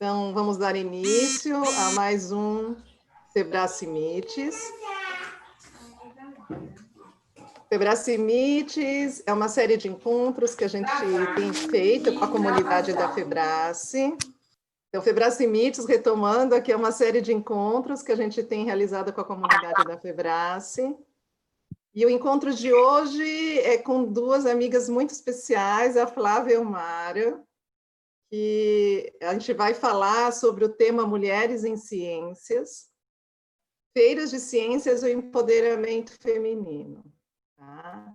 Então, vamos dar início a mais um Febrace Meets. Febrace Meets é uma série de encontros que a gente tem feito com a comunidade da Febrace. Então, Febrace Meets, retomando aqui, é uma série de encontros que a gente tem realizado com a comunidade da Febrace. E o encontro de hoje é com duas amigas muito especiais, a Flávia e a Mara, que a gente vai falar sobre o tema Mulheres em Ciências, Feiras de Ciências e o Empoderamento Feminino. Tá?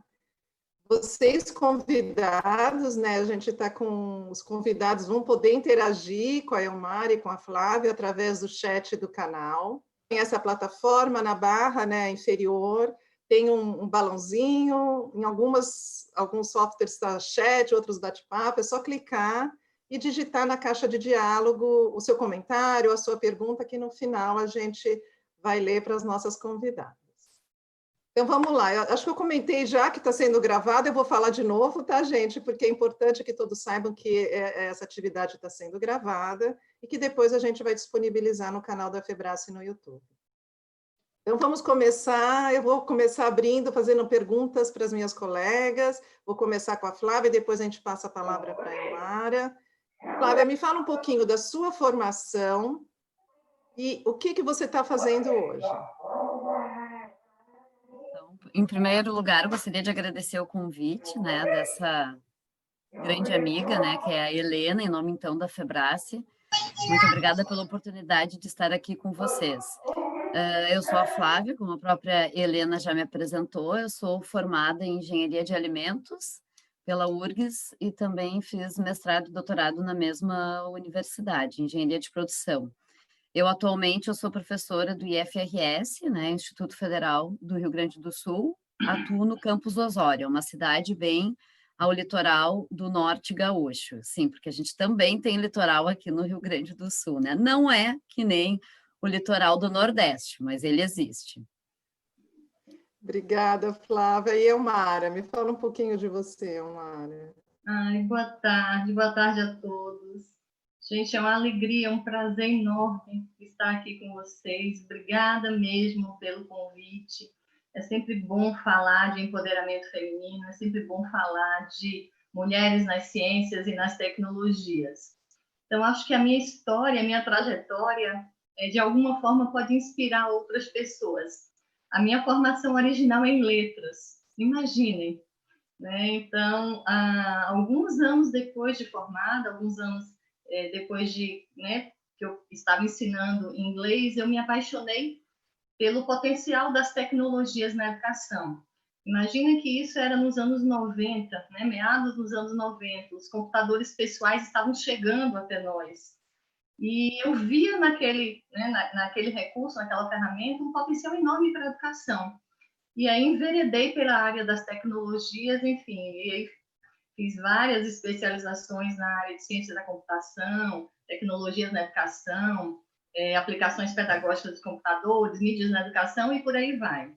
Vocês convidados, né? A gente está com os convidados, vão poder interagir com a Elmara e com a Flávia através do chat do canal. Tem essa plataforma na barra, né, inferior, tem um balãozinho, em alguns softwares está chat, outros bate-papo, é só clicar e digitar na caixa de diálogo o seu comentário, a sua pergunta, que no final a gente vai ler para as nossas convidadas. Então, vamos lá. Eu acho que eu comentei já que está sendo gravado, eu vou falar de novo, tá, gente? Porque é importante que todos saibam que essa atividade está sendo gravada e que depois a gente vai disponibilizar no canal da Febrace no YouTube. Então, vamos começar. Eu vou começar abrindo, fazendo perguntas para as minhas colegas. Vou começar com a Flávia, depois a gente passa a palavra para a Elmara. Flávia, me fala um pouquinho da sua formação e o que você está fazendo hoje. Então, em primeiro lugar, eu gostaria de agradecer o convite, né, dessa grande amiga, né, que é a Helena, em nome, então, da Febrace. Muito obrigada pela oportunidade de estar aqui com vocês. Eu sou a Flávia, como a própria Helena já me apresentou, eu sou formada em Engenharia de Alimentos pela URGS e também fiz mestrado e doutorado na mesma universidade, Engenharia de Produção. Atualmente, eu sou professora do IFRS, né, Instituto Federal do Rio Grande do Sul, atuo no campus Osório, uma cidade bem ao litoral do norte gaúcho, sim, porque a gente também tem litoral aqui no Rio Grande do Sul, né? Não é que nem o litoral do Nordeste, mas ele existe. Obrigada, Flávia. E Elmara, me fala um pouquinho de você, Elmara. Ai, boa tarde a todos. Gente, é uma alegria, um prazer enorme estar aqui com vocês. Obrigada mesmo pelo convite. É sempre bom falar de empoderamento feminino, é sempre bom falar de mulheres nas ciências e nas tecnologias. Então, acho que a minha história, a minha trajetória, de alguma forma pode inspirar outras pessoas. A minha formação original é em letras, imaginem. Né? Então, alguns anos depois de formada, alguns anos depois de, né, que eu estava ensinando inglês, eu me apaixonei pelo potencial das tecnologias na educação. Imagina que isso era nos anos 90, né, meados dos anos 90, os computadores pessoais estavam chegando até nós. E eu via naquele recurso, naquela ferramenta, um potencial enorme para a educação. E aí enveredei pela área das tecnologias, enfim, e aí fiz várias especializações na área de ciência da computação, tecnologias na educação, aplicações pedagógicas dos computadores, mídias na educação e por aí vai.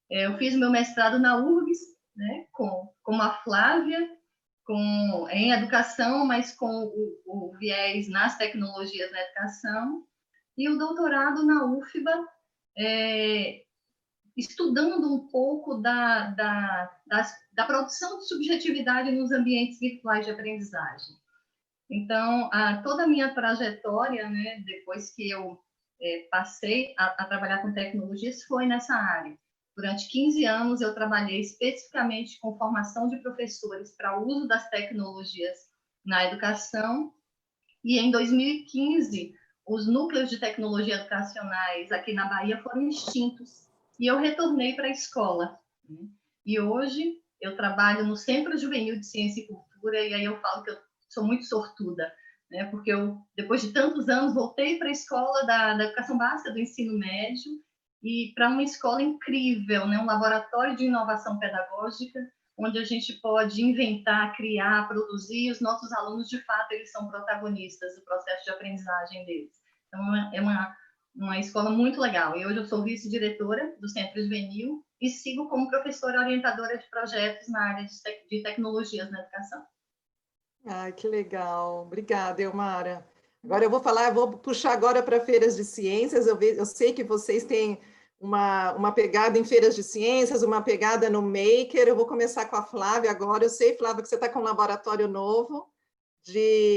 Eu fiz meu mestrado na URGS, né, com a Flávia, em educação, mas com o viés nas tecnologias na educação, e o doutorado na UFBA, estudando um pouco da produção de subjetividade nos ambientes virtuais de aprendizagem. Então, toda a minha trajetória, né, depois que eu passei a trabalhar com tecnologias, foi nessa área. Durante 15 anos, eu trabalhei especificamente com formação de professores para o uso das tecnologias na educação, e em 2015, os núcleos de tecnologia educacionais aqui na Bahia foram extintos, e eu retornei para a escola. E hoje eu trabalho no Centro Juvenil de Ciência e Cultura, e aí eu falo que eu sou muito sortuda, né? Porque eu, depois de tantos anos, voltei para a escola da educação básica, do ensino médio, e para uma escola incrível, né? Um laboratório de inovação pedagógica, onde a gente pode inventar, criar, produzir, e os nossos alunos, de fato, eles são protagonistas do processo de aprendizagem deles. Então, é uma escola muito legal. E hoje eu sou vice-diretora do Centro Juvenil e sigo como professora orientadora de projetos na área de tecnologias na educação. Ai, que legal. Obrigada, Elmara. Agora eu vou puxar agora para feiras de ciências. Eu sei que vocês têm uma pegada em feiras de ciências, uma pegada no Maker. Eu vou começar com a Flávia agora. Eu sei, Flávia, que você está com um laboratório novo.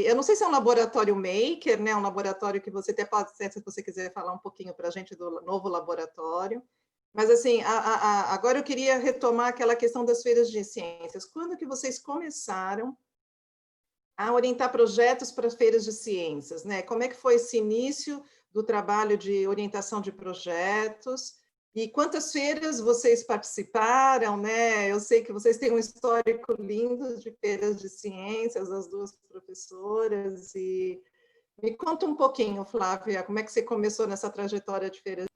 Eu não sei se é um laboratório Maker, né? Um laboratório que você até pode ser, se você quiser falar um pouquinho para a gente do novo laboratório. Mas, assim, agora eu queria retomar aquela questão das feiras de ciências. Quando que vocês começaram a orientar projetos para feiras de ciências, né? Como é que foi esse início do trabalho de orientação de projetos? E quantas feiras vocês participaram, né? Eu sei que vocês têm um histórico lindo de feiras de ciências, as duas professoras. E me conta um pouquinho, Flávia, como é que você começou nessa trajetória de feiras?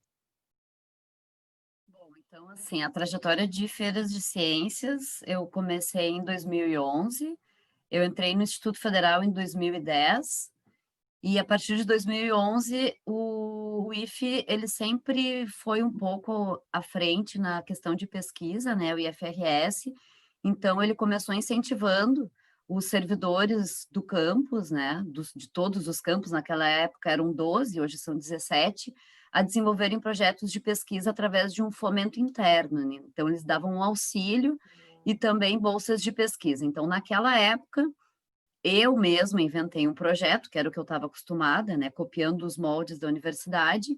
Bom, então, assim, a trajetória de feiras de ciências, eu comecei em 2011, eu entrei no Instituto Federal em 2010, e a partir de 2011, o IFE, ele sempre foi um pouco à frente na questão de pesquisa, né, o IFRS, então ele começou incentivando os servidores do campus, né, de todos os campos, naquela época eram 12, hoje são 17, a desenvolverem projetos de pesquisa através de um fomento interno, né? Então eles davam um auxílio e também bolsas de pesquisa. Então, naquela época, eu mesma inventei um projeto, que era o que eu estava acostumada, né, copiando os moldes da universidade,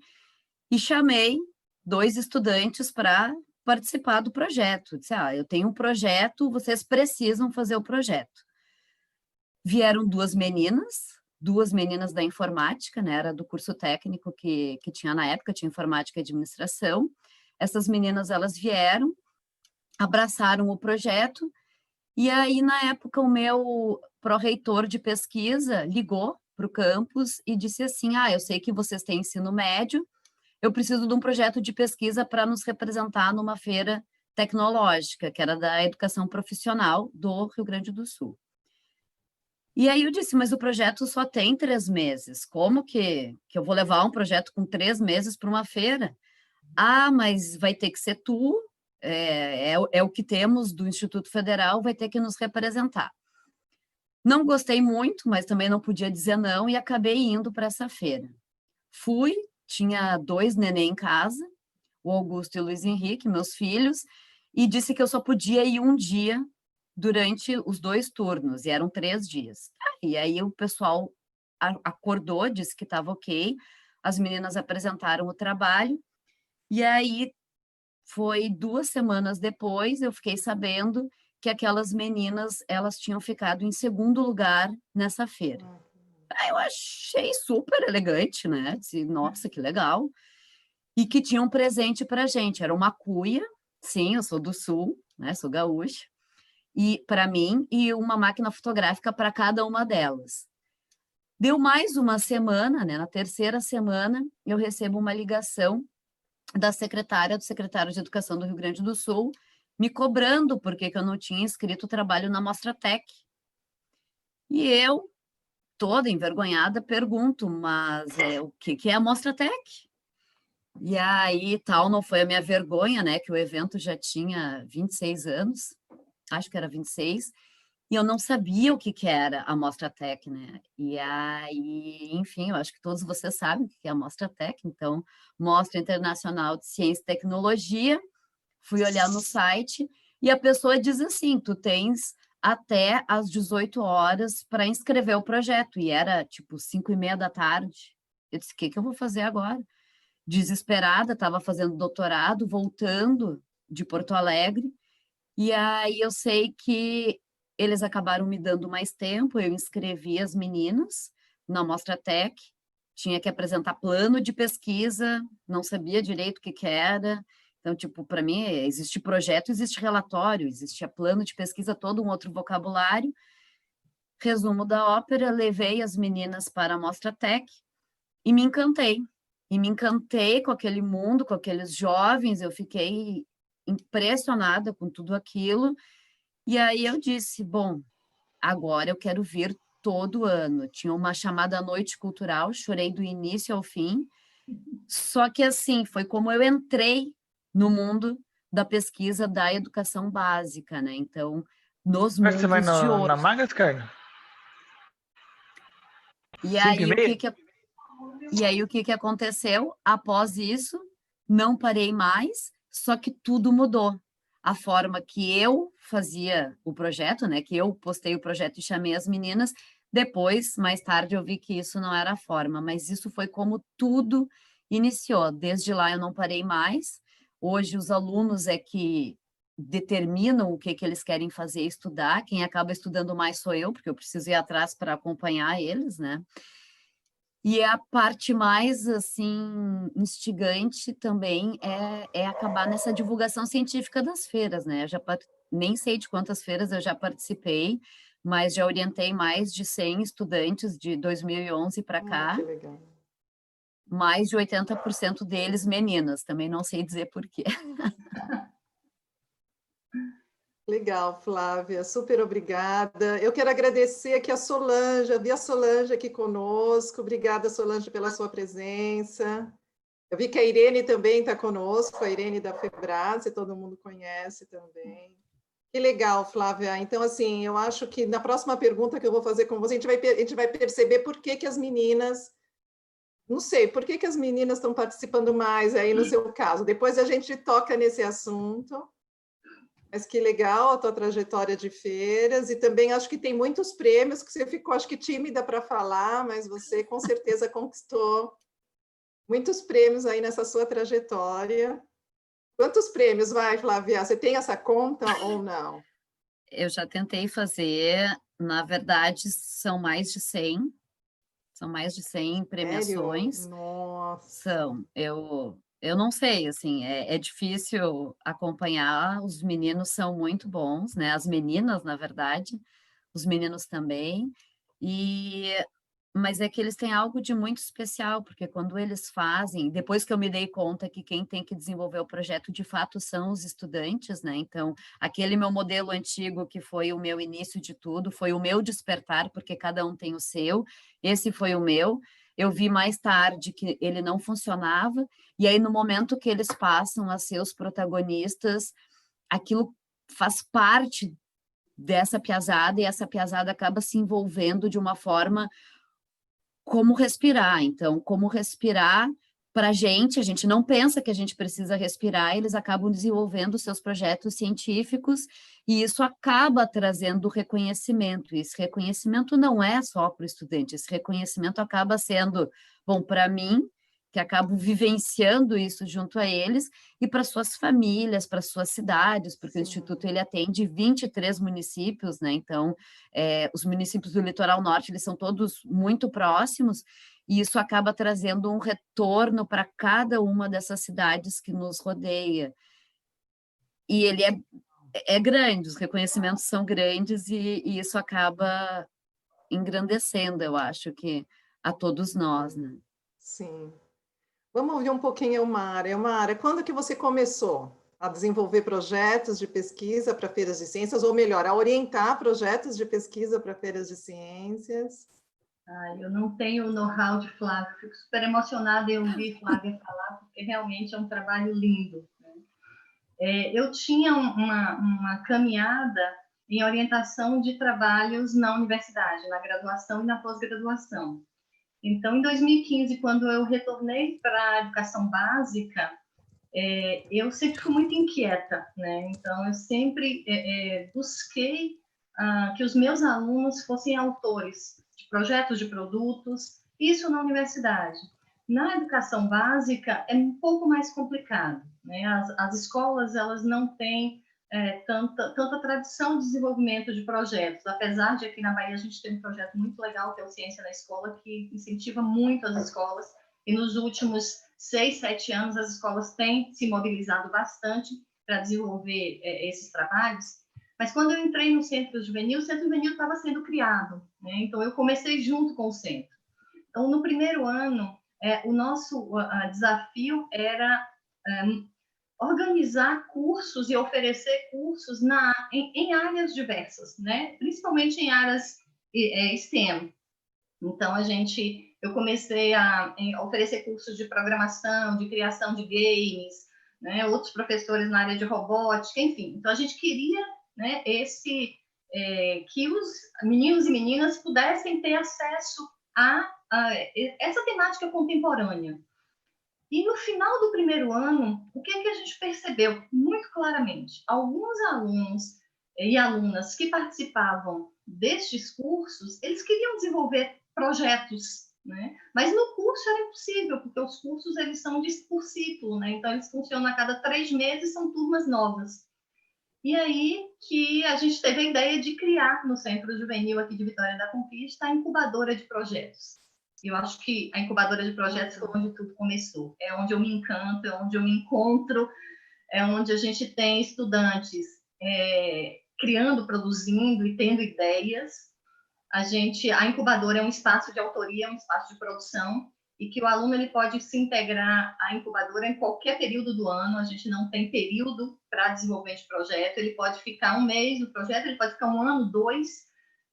e chamei 2 estudantes para participar do projeto. Disse, eu tenho um projeto, vocês precisam fazer o projeto. Vieram 2 meninas da informática, né, era do curso técnico que tinha na época, tinha informática e administração. Essas meninas, elas vieram, abraçaram o projeto, e aí, na época, o meu pró-reitor de pesquisa ligou para o campus e disse assim, eu sei que vocês têm ensino médio, eu preciso de um projeto de pesquisa para nos representar numa feira tecnológica, que era da educação profissional do Rio Grande do Sul. E aí eu disse, mas o projeto só tem 3 meses, como que eu vou levar um projeto com 3 meses para uma feira? Mas vai ter que ser tu, é o que temos do Instituto Federal, vai ter que nos representar. Não gostei muito, mas também não podia dizer não, e acabei indo para essa feira. Fui, tinha 2 neném em casa, o Augusto e o Luiz Henrique, meus filhos, e disse que eu só podia ir um dia durante os 2 turnos, e eram 3 dias. E aí o pessoal acordou, disse que estava ok, as meninas apresentaram o trabalho, e aí foi 2 semanas depois, eu fiquei sabendo que aquelas meninas, elas tinham ficado em 2º lugar nessa feira. Eu achei super elegante, né? Disse, nossa, que legal. E que tinha um presente para a gente, era uma cuia, sim, eu sou do Sul, né? Sou gaúcha, e para mim, e uma máquina fotográfica para cada uma delas. Deu mais uma semana, né? Na 3ª semana, eu recebo uma ligação do secretário de Educação do Rio Grande do Sul, me cobrando porque eu não tinha inscrito o trabalho na Mostratec. E eu, toda envergonhada, pergunto, mas o que é a Mostratec? E aí, tal, não foi a minha vergonha, né, que o evento já tinha 26 anos, acho que era 26, e eu não sabia o que era a Mostratec, né? E aí, enfim, eu acho que todos vocês sabem o que é a Mostratec, então, Mostra Internacional de Ciência e Tecnologia, fui olhar no site, e a pessoa diz assim, tu tens até às 18 horas para inscrever o projeto, e era tipo 5:30 da tarde. Eu disse, o que eu vou fazer agora? Desesperada, estava fazendo doutorado, voltando de Porto Alegre, e aí eu sei que eles acabaram me dando mais tempo, eu inscrevi as meninas na Mostratec, tinha que apresentar plano de pesquisa, não sabia direito o que era, então, tipo, para mim, existe projeto, existe relatório, existia plano de pesquisa, todo um outro vocabulário. Resumo da ópera, levei as meninas para a Mostratec e me encantei. E me encantei com aquele mundo, com aqueles jovens, eu fiquei impressionada com tudo aquilo. E aí eu disse, bom, agora eu quero vir todo ano. Tinha uma chamada Noite Cultural, chorei do início ao fim. Só que assim, foi como eu entrei no mundo da pesquisa da educação básica, né? Então, nos Mas você vai mundos de na hoje. Magas, Carla? E 5 e aí, meia? o que que aconteceu? Após isso, não parei mais, só que tudo mudou. A forma que eu fazia o projeto, né? Que eu postei o projeto e chamei as meninas. Depois, mais tarde, eu vi que isso não era a forma, mas isso foi como tudo iniciou. Desde lá eu não parei mais. Hoje os alunos é que determinam o que que eles querem fazer e estudar. Quem acaba estudando mais sou eu, porque eu preciso ir atrás para acompanhar eles, né? E a parte mais, assim, instigante também é acabar nessa divulgação científica das feiras, né? Eu já nem sei de quantas feiras eu já participei, mas já orientei mais de 100 estudantes de 2011 para cá, Que legal. mais de 80% deles meninas, também não sei dizer por quê. Legal, Flávia, super obrigada. Eu quero agradecer aqui a Solange, eu vi a Solange aqui conosco. Obrigada, Solange, pela sua presença. Eu vi que a Irene também está conosco, a Irene da Febrase, todo mundo conhece também. Que legal, Flávia. Então, assim, eu acho que na próxima pergunta que eu vou fazer com você, a gente vai perceber por que que as meninas, não sei, por que que as meninas estão participando mais aí no seu caso. Depois a gente toca nesse assunto. Mas que legal a tua trajetória de feiras, e também acho que tem muitos prêmios que você ficou, acho que tímida para falar, mas você com certeza conquistou muitos prêmios aí nessa sua trajetória. Quantos prêmios vai, Flávia? Você tem essa conta ou não? Eu já tentei fazer, na verdade, são mais de 100 Sério? premiações. Nossa. São, eu não sei, assim, é difícil acompanhar, os meninos são muito bons, né? As meninas, na verdade, os meninos também, e mas é que eles têm algo de muito especial, porque quando eles fazem, depois que eu me dei conta que quem tem que desenvolver o projeto de fato são os estudantes, né? Então, aquele meu modelo antigo que foi o meu início de tudo, foi o meu despertar, porque cada um tem o seu, esse foi o meu. Eu vi mais tarde que ele não funcionava, e aí no momento que eles passam a ser os protagonistas, aquilo faz parte dessa piazada, e essa piazada acaba se envolvendo de uma forma como respirar. Então, como respirar para a gente não pensa que a gente precisa respirar, eles acabam desenvolvendo seus projetos científicos e isso acaba trazendo reconhecimento. E esse reconhecimento não é só para o estudante, esse reconhecimento acaba sendo bom para mim, que acabo vivenciando isso junto a eles, e para suas famílias, para suas cidades, porque o Instituto ele atende 23 municípios, né? Então, os municípios do litoral norte, eles são todos muito próximos, e isso acaba trazendo um retorno para cada uma dessas cidades que nos rodeia. E ele é grande, os reconhecimentos são grandes, e isso acaba engrandecendo, eu acho, que a todos nós, né? Sim. Vamos ouvir um pouquinho, Elmara. Elmara, quando que você começou a desenvolver projetos de pesquisa para feiras de ciências, ou melhor, a orientar projetos de pesquisa para feiras de ciências? Eu não tenho o know-how de Flávia, fico super emocionada em ouvir Flávia falar, porque realmente é um trabalho lindo. Né? Eu tinha uma caminhada em orientação de trabalhos na universidade, na graduação e na pós-graduação. Então, em 2015, quando eu retornei para a educação básica, eu sempre fui muito inquieta, né? Então, eu sempre busquei que os meus alunos fossem autores de projetos de produtos, isso na universidade. Na educação básica é um pouco mais complicado, né? As escolas elas não têm tanta tradição de desenvolvimento de projetos, apesar de aqui na Bahia a gente tem um projeto muito legal, que é o Ciência na Escola, que incentiva muito as escolas, e nos últimos 6, 7 anos as escolas têm se mobilizado bastante para desenvolver esses trabalhos. Mas quando eu entrei no Centro Juvenil, o Centro Juvenil estava sendo criado, né? Então eu comecei junto com o centro. Então, no primeiro ano, o nosso desafio era organizar cursos e oferecer cursos em áreas diversas, né? Principalmente em áreas STEM. Então, eu comecei a oferecer cursos de programação, de criação de games, né? Outros professores na área de robótica, enfim. Então, a gente queria, né, que os meninos e meninas pudessem ter acesso essa temática contemporânea. E no final do primeiro ano, o que é que a gente percebeu muito claramente? Alguns alunos e alunas que participavam destes cursos, eles queriam desenvolver projetos, né? Mas no curso era impossível, porque os cursos eles são por ciclo, né? Então eles funcionam a cada 3 meses, são turmas novas. E aí que a gente teve a ideia de criar no Centro Juvenil aqui de Vitória da Conquista a incubadora de projetos. Eu acho que a incubadora de projetos foi onde tudo começou. É onde eu me encanto, é onde eu me encontro, é onde a gente tem estudantes criando, produzindo e tendo ideias. A incubadora é um espaço de autoria, é um espaço de produção, e que o aluno ele pode se integrar à incubadora em qualquer período do ano. A gente não tem período para desenvolvimento de projeto. Ele pode ficar 1 mês no projeto, ele pode ficar 1 ano, 2.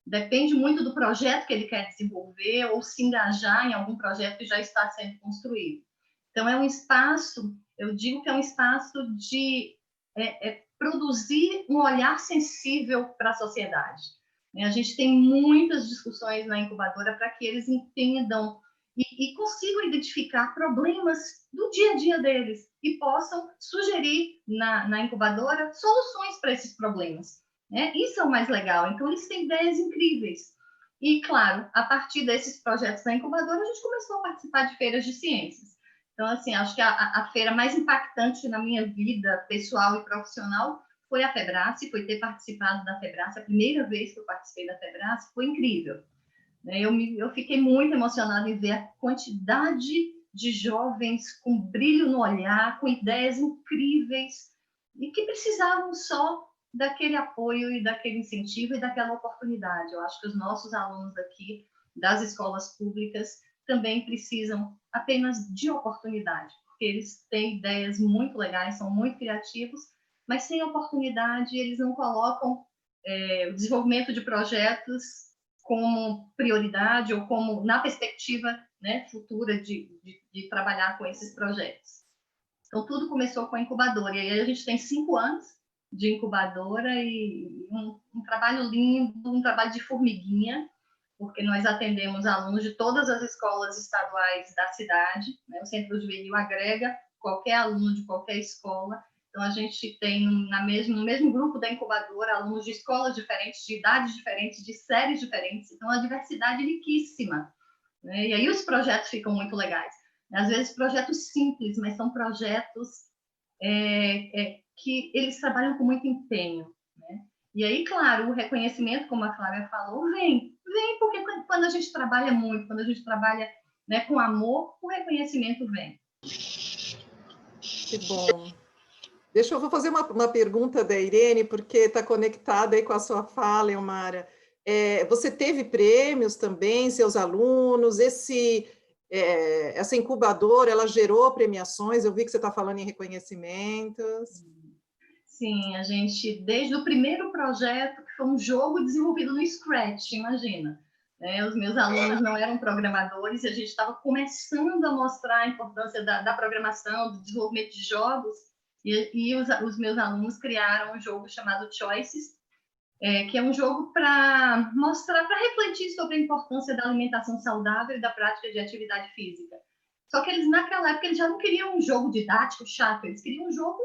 Depende muito do projeto que ele quer desenvolver ou se engajar em algum projeto que já está sendo construído. Então, é um espaço, eu digo que é um espaço de produzir um olhar sensível para a sociedade. A gente tem muitas discussões na incubadora para que eles entendam e consigam identificar problemas do dia a dia deles e possam sugerir na incubadora soluções para esses problemas. Isso é o mais legal. Então, eles têm ideias incríveis. E, claro, a partir desses projetos da incubadora, a gente começou a participar de feiras de ciências. Então, assim, acho que a feira mais impactante na minha vida pessoal e profissional foi a Febrace, foi ter participado da Febrace. A primeira vez que eu participei da Febrace foi incrível. Eu fiquei muito emocionada em ver a quantidade de jovens com brilho no olhar, com ideias incríveis e que precisavam só daquele apoio e daquele incentivo e daquela oportunidade. Eu acho que os nossos alunos aqui das escolas públicas também precisam apenas de oportunidade, porque eles têm ideias muito legais, são muito criativos, mas sem oportunidade eles não colocam o desenvolvimento de projetos como prioridade ou como na perspectiva, né, futura de trabalhar com esses projetos. Então, tudo começou com a incubadora. E aí a gente tem 5 anos de incubadora e um trabalho lindo, um trabalho de formiguinha, porque nós atendemos alunos de todas as escolas estaduais da cidade, né? O Centro Juvenil agrega qualquer aluno de qualquer escola. Então, a gente tem no mesmo grupo da incubadora alunos de escolas diferentes, de idades diferentes, de séries diferentes. Então, a diversidade é riquíssima, né? E aí os projetos ficam muito legais. Às vezes, projetos simples, mas são projetos que eles trabalham com muito empenho, né? E aí, claro, o reconhecimento, como a Cláudia falou, vem porque quando a gente trabalha muito, quando a gente trabalha, né, com amor, o reconhecimento vem. Que bom. Eu vou fazer uma pergunta da Irene, porque está conectada aí com a sua fala, Elmara. Você teve prêmios também, seus alunos, essa incubadora, ela gerou premiações, eu vi que você está falando em reconhecimentos. Sim, a gente, desde o primeiro projeto, que foi um jogo desenvolvido no Scratch, imagina. Os meus alunos não eram programadores e a gente estava começando a mostrar a importância da programação, do desenvolvimento de jogos, e os meus alunos criaram um jogo chamado Choices, que é um jogo para mostrar, para refletir sobre a importância da alimentação saudável e da prática de atividade física. Só que eles, naquela época, eles já não queriam um jogo didático, chato, eles queriam um jogo,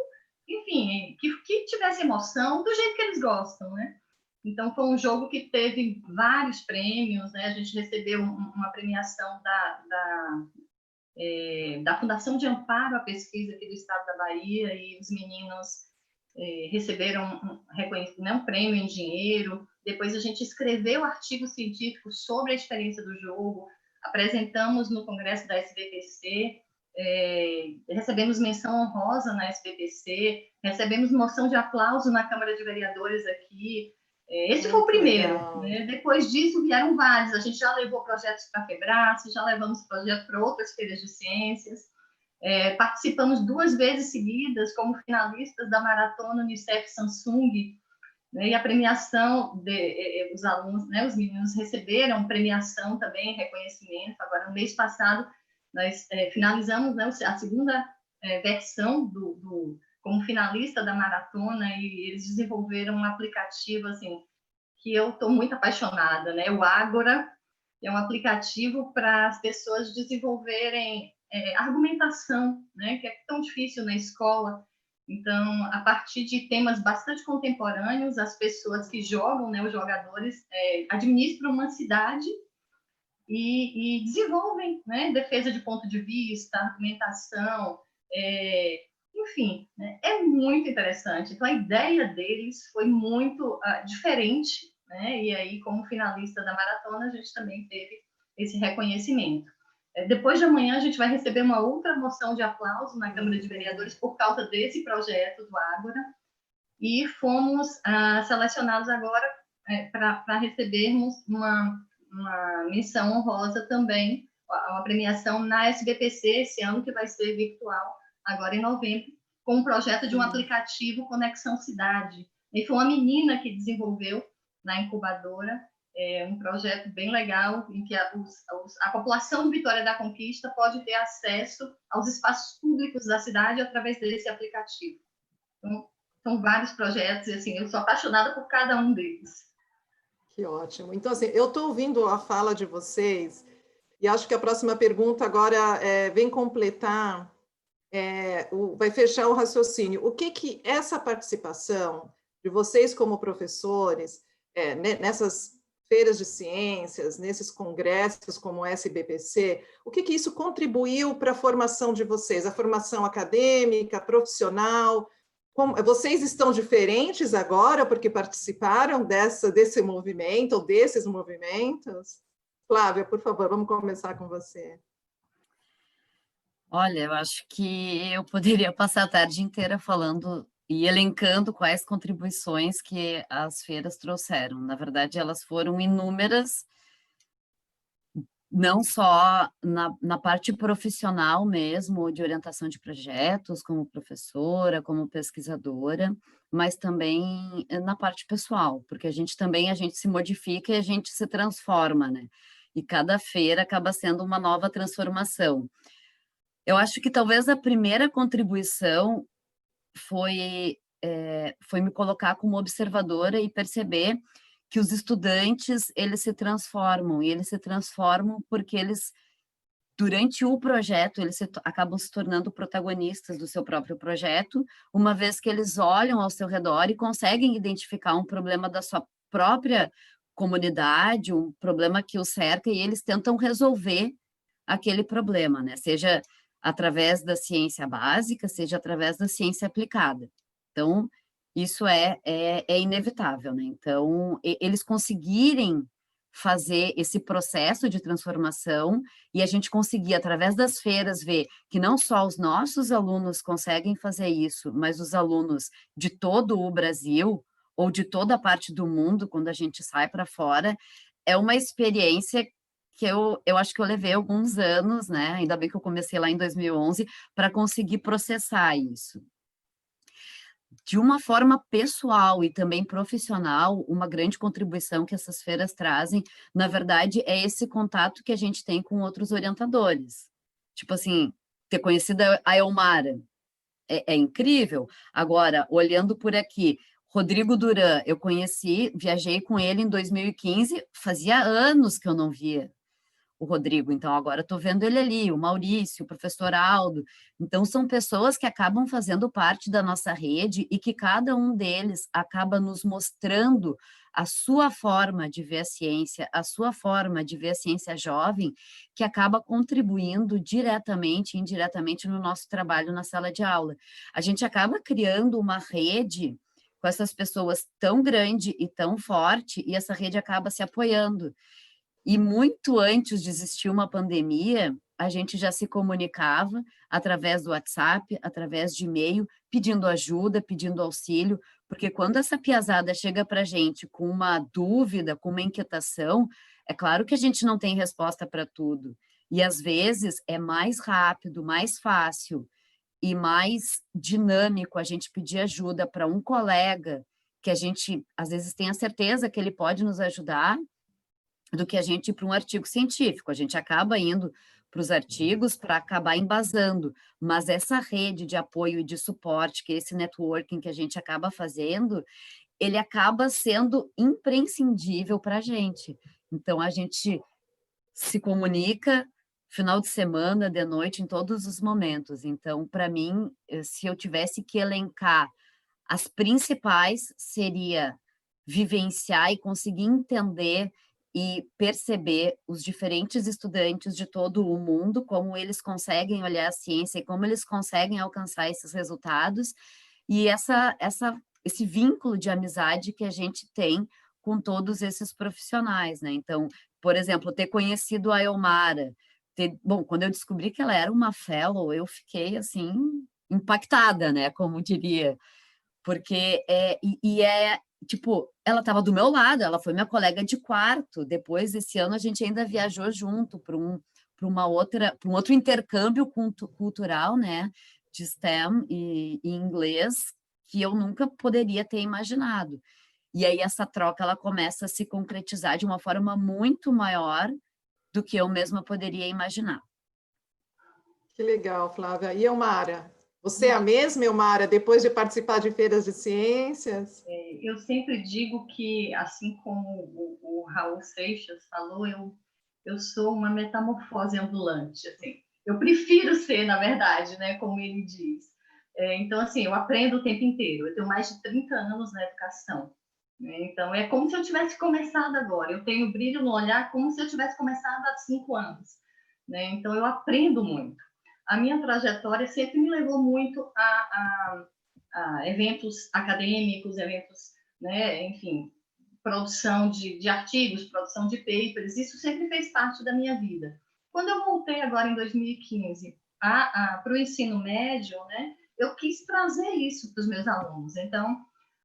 enfim, que tivesse emoção do jeito que eles gostam, né? Então, foi um jogo que teve vários prêmios, né? A gente recebeu uma premiação da Fundação de Amparo à Pesquisa aqui do estado da Bahia, e os meninos receberam um prêmio em dinheiro. Depois a gente escreveu artigos científicos sobre a experiência do jogo, apresentamos no congresso da SBPC, recebemos menção honrosa na SBPC, recebemos moção de aplauso na Câmara de Vereadores aqui. Esse foi o primeiro, né? Depois disso vieram vários. A gente já levou projetos para a Febrace, já levamos projetos para outras feiras de ciências. Participamos 2 vezes seguidas como finalistas da Maratona Unicef Samsung, né? E a premiação os alunos, né, os meninos receberam premiação também, reconhecimento. Agora, no mês passado, nós finalizamos, né, a segunda versão como finalista da maratona, e eles desenvolveram um aplicativo assim que eu estou muito apaixonada, né? O Ágora, É um aplicativo para as pessoas desenvolverem argumentação, né, que é tão difícil na escola. Então, a partir de temas bastante contemporâneos, as pessoas que jogam, né, os jogadores, administram uma cidade e desenvolvem, né, defesa de ponto de vista, argumentação, enfim, né, é muito interessante. Então, a ideia deles foi muito diferente, né, e aí, como finalista da maratona, a gente também teve esse reconhecimento. Depois de amanhã, a gente vai receber uma outra moção de aplauso na Câmara de Vereadores por causa desse projeto do Ágora, e fomos selecionados agora para recebermos uma menção honrosa também, uma premiação na SBPC esse ano, que vai ser virtual, agora em novembro, com um projeto de um aplicativo Conexão Cidade. E foi uma menina que desenvolveu na incubadora, um projeto bem legal, em que a população de Vitória da Conquista pode ter acesso aos espaços públicos da cidade através desse aplicativo. Então, são vários projetos, e assim, eu sou apaixonada por cada um deles. Que ótimo. Então, assim, eu estou ouvindo a fala de vocês e acho que a próxima pergunta agora vem completar, vai fechar o raciocínio. O que essa participação de vocês como professores nessas feiras de ciências, nesses congressos como o SBPC, o que isso contribuiu para a formação de vocês, a formação acadêmica, profissional? Vocês estão diferentes agora porque participaram desse movimento ou desses movimentos? Flávia, por favor, vamos começar com você. Olha, eu acho que eu poderia passar a tarde inteira falando e elencando quais contribuições que as feiras trouxeram. Na verdade, elas foram inúmeras, não só na parte profissional mesmo, de orientação de projetos, como professora, como pesquisadora, mas também na parte pessoal, porque a gente se modifica e a gente se transforma, né? E cada feira acaba sendo uma nova transformação. Eu acho que talvez a primeira contribuição foi me colocar como observadora e perceber que os estudantes, eles se transformam, e eles se transformam porque eles, durante o projeto, eles acabam se tornando protagonistas do seu próprio projeto, uma vez que eles olham ao seu redor e conseguem identificar um problema da sua própria comunidade, um problema que o cerca, e eles tentam resolver aquele problema, né? Seja através da ciência básica, seja através da ciência aplicada. Então, isso é inevitável, né? Então, eles conseguirem fazer esse processo de transformação e a gente conseguir, através das feiras, ver que não só os nossos alunos conseguem fazer isso, mas os alunos de todo o Brasil ou de toda a parte do mundo, quando a gente sai para fora, é uma experiência que eu acho que eu levei alguns anos, né? Ainda bem que eu comecei lá em 2011, para conseguir processar isso. De uma forma pessoal e também profissional, uma grande contribuição que essas feiras trazem, na verdade, é esse contato que a gente tem com outros orientadores. Tipo assim, ter conhecido a Elmara é incrível. Agora, olhando por aqui, Rodrigo Duran, eu conheci, viajei com ele em 2015, fazia anos que eu não via o Rodrigo, então agora estou vendo ele ali, o Maurício, o professor Aldo. Então, são pessoas que acabam fazendo parte da nossa rede e que cada um deles acaba nos mostrando a sua forma de ver a ciência, a sua forma de ver a ciência jovem, que acaba contribuindo diretamente e indiretamente no nosso trabalho na sala de aula. A gente acaba criando uma rede com essas pessoas tão grande e tão forte, e essa rede acaba se apoiando. E muito antes de existir uma pandemia, a gente já se comunicava através do WhatsApp, através de e-mail, pedindo ajuda, pedindo auxílio, porque quando essa piazada chega para a gente com uma dúvida, com uma inquietação, é claro que a gente não tem resposta para tudo. E às vezes é mais rápido, mais fácil e mais dinâmico a gente pedir ajuda para um colega que a gente às vezes tem a certeza que ele pode nos ajudar, do que a gente ir para um artigo científico. A gente acaba indo para os artigos para acabar embasando, mas essa rede de apoio e de suporte, que é esse networking que a gente acaba fazendo, ele acaba sendo imprescindível para a gente. Então, a gente se comunica final de semana, de noite, em todos os momentos. Então, para mim, se eu tivesse que elencar as principais, seria vivenciar e conseguir entender e perceber os diferentes estudantes de todo o mundo, como eles conseguem olhar a ciência e como eles conseguem alcançar esses resultados, e esse vínculo de amizade que a gente tem com todos esses profissionais, né? Então, por exemplo, ter conhecido a Elmara, bom, quando eu descobri que ela era uma fellow, eu fiquei, assim, impactada, né? Como diria, porque tipo, ela estava do meu lado, ela foi minha colega de quarto. Depois desse ano a gente ainda viajou junto para um outro intercâmbio cultural, né, de STEM e inglês, que eu nunca poderia ter imaginado. E aí essa troca ela começa a se concretizar de uma forma muito maior do que eu mesma poderia imaginar. Que legal, Flávia. E Elmara? Você é a mesma, Elmara, depois de participar de feiras de ciências? Eu sempre digo que, assim como o Raul Seixas falou, eu sou uma metamorfose ambulante. Assim. Eu prefiro ser, na verdade, né, como ele diz. Então, assim, eu aprendo o tempo inteiro. Eu tenho mais de 30 anos na educação. Né? Então, é como se eu tivesse começado agora. Eu tenho brilho no olhar como se eu tivesse começado há 5 anos. Né? Então, eu aprendo muito. A minha trajetória sempre me levou muito a eventos acadêmicos, eventos, né, enfim, produção de artigos, produção de papers, isso sempre fez parte da minha vida. Quando eu voltei agora em 2015 para o ensino médio, né, eu quis trazer isso para os meus alunos. Então,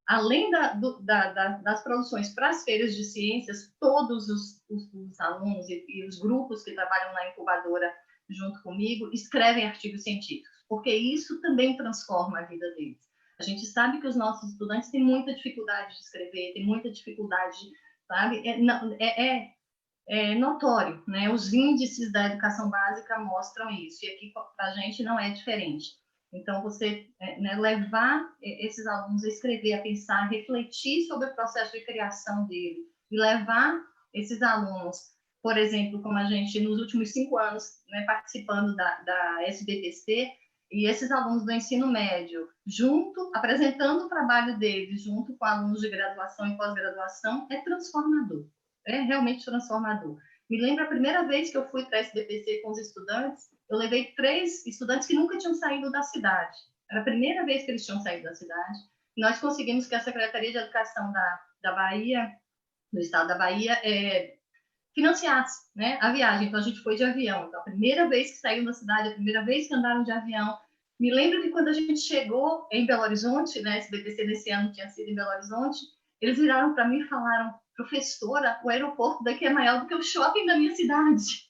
além das produções para as feiras de ciências, todos os alunos e os grupos que trabalham na incubadora junto comigo escrevem artigos científicos, porque isso também transforma a vida deles. A gente sabe que os nossos estudantes têm muita dificuldade de escrever, têm muita dificuldade, sabe? É notório, né? Os índices da educação básica mostram isso, e aqui para a gente não é diferente. Então, você né, levar esses alunos a escrever, a pensar, a refletir sobre o processo de criação dele, e levar esses alunos, por exemplo, como a gente, nos últimos 5 anos, né, participando da SBPC, e esses alunos do ensino médio, apresentando o trabalho deles, junto com alunos de graduação e pós-graduação, é transformador. É realmente transformador. Me lembro a primeira vez que eu fui para a SBPC com os estudantes, eu levei 3 estudantes que nunca tinham saído da cidade. Era a primeira vez que eles tinham saído da cidade. E nós conseguimos que a Secretaria de Educação da Bahia, do estado da Bahia, financiasse, né, a viagem. Então, a gente foi de avião. Então, a primeira vez que saiu da cidade, a primeira vez que andaram de avião. Me lembro que quando a gente chegou em Belo Horizonte, né, esse SBPC nesse ano tinha sido em Belo Horizonte, eles viraram para mim e falaram: professora, o aeroporto daqui é maior do que o shopping da minha cidade.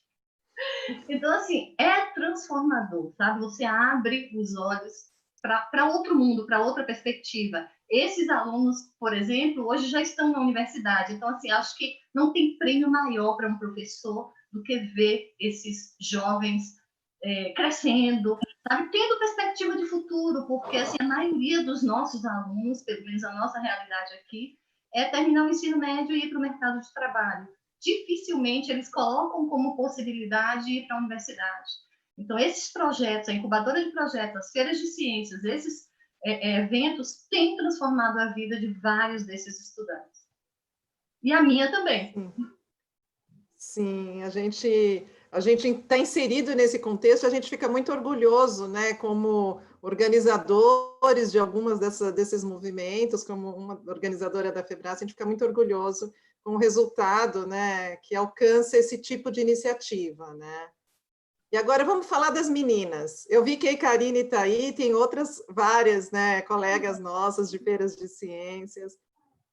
Então, assim, é transformador, sabe? Você abre os olhos para outro mundo, para outra perspectiva. Esses alunos, por exemplo, hoje já estão na universidade. Então, assim, acho que não tem prêmio maior para um professor do que ver esses jovens crescendo, sabe? Tendo perspectiva de futuro, porque assim, a maioria dos nossos alunos, pelo menos a nossa realidade aqui, é terminar o ensino médio e ir para o mercado de trabalho. Dificilmente eles colocam como possibilidade ir para a universidade. Então, esses projetos, a incubadora de projetos, as feiras de ciências, esses eventos têm transformado a vida de vários desses estudantes. E a minha também. Sim, a gente está inserido nesse contexto, a gente fica muito orgulhoso, né, como organizadores de algumas desses movimentos, como uma organizadora da FEBRASE, a gente fica muito orgulhoso com o resultado, né, que alcança esse tipo de iniciativa, né. E agora vamos falar das meninas. Eu vi que a Karine está aí, tem outras várias, né, colegas nossas de feiras de ciências.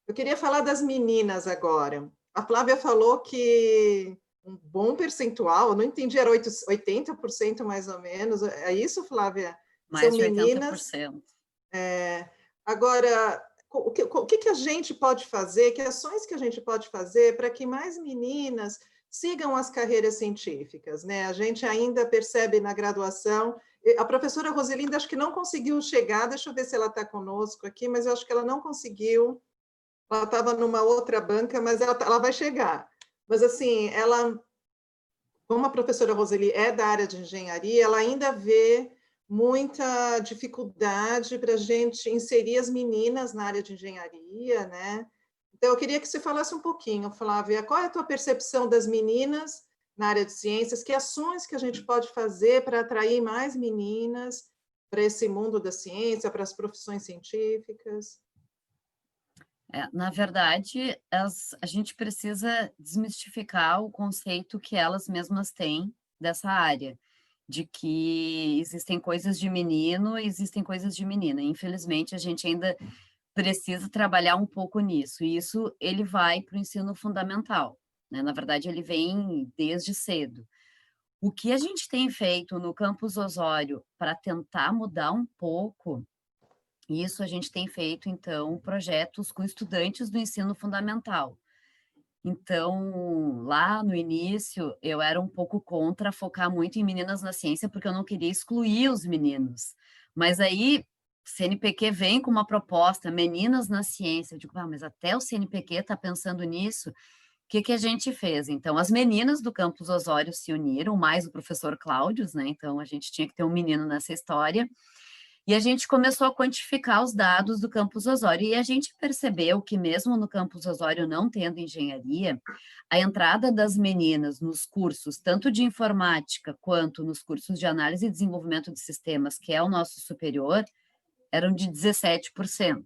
Eu queria falar das meninas agora. A Flávia falou que um bom percentual, eu não entendi, era 80% mais ou menos. É isso, Flávia? Mais São de meninas. 80%. Agora, o que a gente pode fazer, que ações que a gente pode fazer para que mais meninas sigam as carreiras científicas, né? A gente ainda percebe na graduação, a professora Roselinda acho que não conseguiu chegar, deixa eu ver se ela está conosco aqui, mas eu acho que ela não conseguiu. Ela estava numa outra banca, mas ela vai chegar. Mas, assim, ela como a professora Roseli é da área de engenharia, ela ainda vê muita dificuldade para a gente inserir as meninas na área de engenharia, né? Então, eu queria que você falasse um pouquinho, Flávia, qual é a tua percepção das meninas na área de ciências, que ações que a gente pode fazer para atrair mais meninas para esse mundo da ciência, para as profissões científicas? Na verdade, a gente precisa desmistificar o conceito que elas mesmas têm dessa área, de que existem coisas de menino e existem coisas de menina. Infelizmente, a gente ainda precisa trabalhar um pouco nisso, e isso ele vai para o ensino fundamental, né? Na verdade, ele vem desde cedo. O que a gente tem feito no Campus Osório para tentar mudar um pouco isso, a gente tem feito, então, projetos com estudantes do ensino fundamental. Então, lá no início, eu era um pouco contra focar muito em meninas na ciência, porque eu não queria excluir os meninos. Mas aí, o CNPq vem com uma proposta, meninas na ciência. Eu digo, mas até o CNPq está pensando nisso. O que a gente fez? Então, as meninas do Campus Osório se uniram, mais o professor Cláudio, né? Então, a gente tinha que ter um menino nessa história. E a gente começou a quantificar os dados do Campus Osório, e a gente percebeu que mesmo no Campus Osório não tendo engenharia, a entrada das meninas nos cursos, tanto de informática quanto nos cursos de análise e desenvolvimento de sistemas, que é o nosso superior, eram de 17%.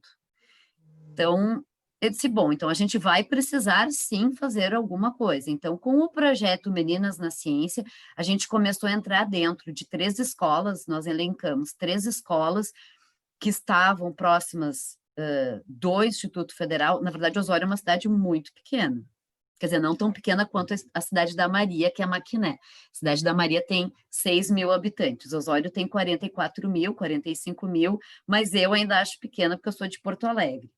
Então, eu disse, bom, então a gente vai precisar sim fazer alguma coisa. Então, com o projeto Meninas na Ciência, a gente começou a entrar dentro de 3 escolas, nós elencamos 3 escolas que estavam próximas do Instituto Federal. Na verdade, Osório é uma cidade muito pequena, quer dizer, não tão pequena quanto a cidade da Maria, que é Maquiné. A cidade da Maria tem 6 mil habitantes, Osório tem 44 mil, 45 mil, mas eu ainda acho pequena porque eu sou de Porto Alegre.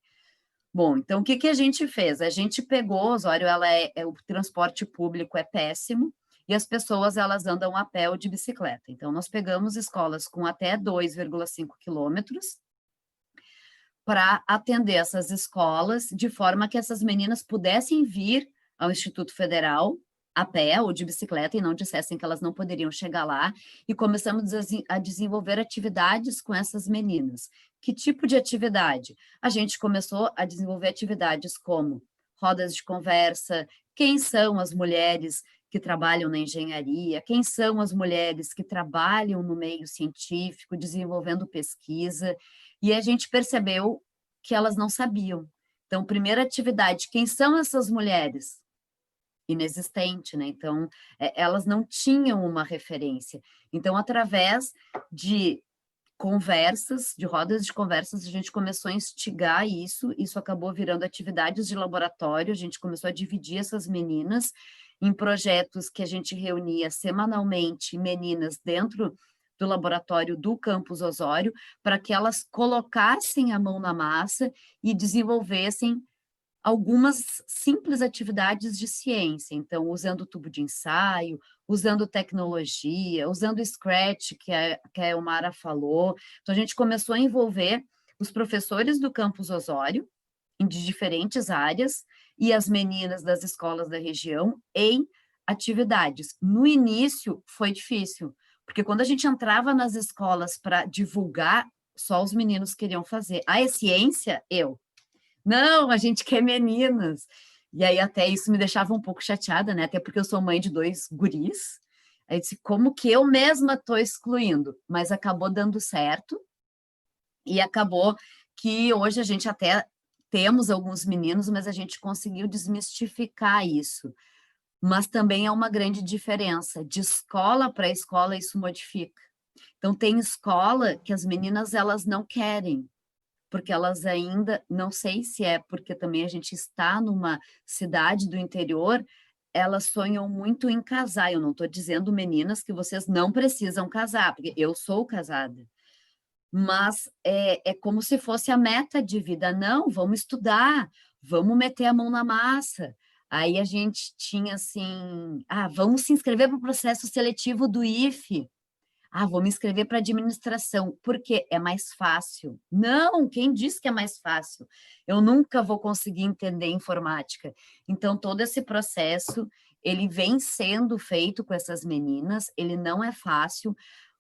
Bom, então o que a gente fez? A gente pegou, Osório, o transporte público é péssimo e as pessoas elas andam a pé ou de bicicleta. Então, nós pegamos escolas com até 2,5 quilômetros para atender essas escolas, de forma que essas meninas pudessem vir ao Instituto Federal a pé ou de bicicleta e não dissessem que elas não poderiam chegar lá, e começamos a desenvolver atividades com essas meninas. Que tipo de atividade? A gente começou a desenvolver atividades como rodas de conversa, quem são as mulheres que trabalham na engenharia, quem são as mulheres que trabalham no meio científico, desenvolvendo pesquisa, e a gente percebeu que elas não sabiam. Então, primeira atividade, quem são essas mulheres? Inexistente, né? Então, elas não tinham uma referência. Então, através de conversas, de rodas de conversas, a gente começou a instigar isso acabou virando atividades de laboratório, a gente começou a dividir essas meninas em projetos que a gente reunia semanalmente meninas dentro do laboratório do Campus Osório, para que elas colocassem a mão na massa e desenvolvessem algumas simples atividades de ciência, então, usando tubo de ensaio, usando tecnologia, usando Scratch, que a Elmara falou. Então, a gente começou a envolver os professores do Campus Osório, de diferentes áreas, e as meninas das escolas da região em atividades. No início, foi difícil, porque quando a gente entrava nas escolas para divulgar, só os meninos queriam fazer. É ciência? Não, a gente quer meninas. E aí até isso me deixava um pouco chateada, né? Até porque eu sou mãe de 2 guris. Aí eu disse, como que eu mesma estou excluindo? Mas acabou dando certo. E acabou que hoje a gente até temos alguns meninos, mas a gente conseguiu desmistificar isso. Mas também é uma grande diferença. De escola para escola, isso modifica. Então, tem escola que as meninas elas não querem, porque elas ainda, não sei se é porque também a gente está numa cidade do interior, elas sonham muito em casar. Eu não estou dizendo, meninas, que vocês não precisam casar, porque eu sou casada. Mas é como se fosse a meta de vida. Não, vamos estudar, vamos meter a mão na massa. Aí a gente tinha assim, vamos se inscrever para o processo seletivo do IFE. Ah, vou me inscrever para administração, porque é mais fácil. Não, quem disse que é mais fácil? Eu nunca vou conseguir entender informática. Então, todo esse processo, ele vem sendo feito com essas meninas, ele não é fácil,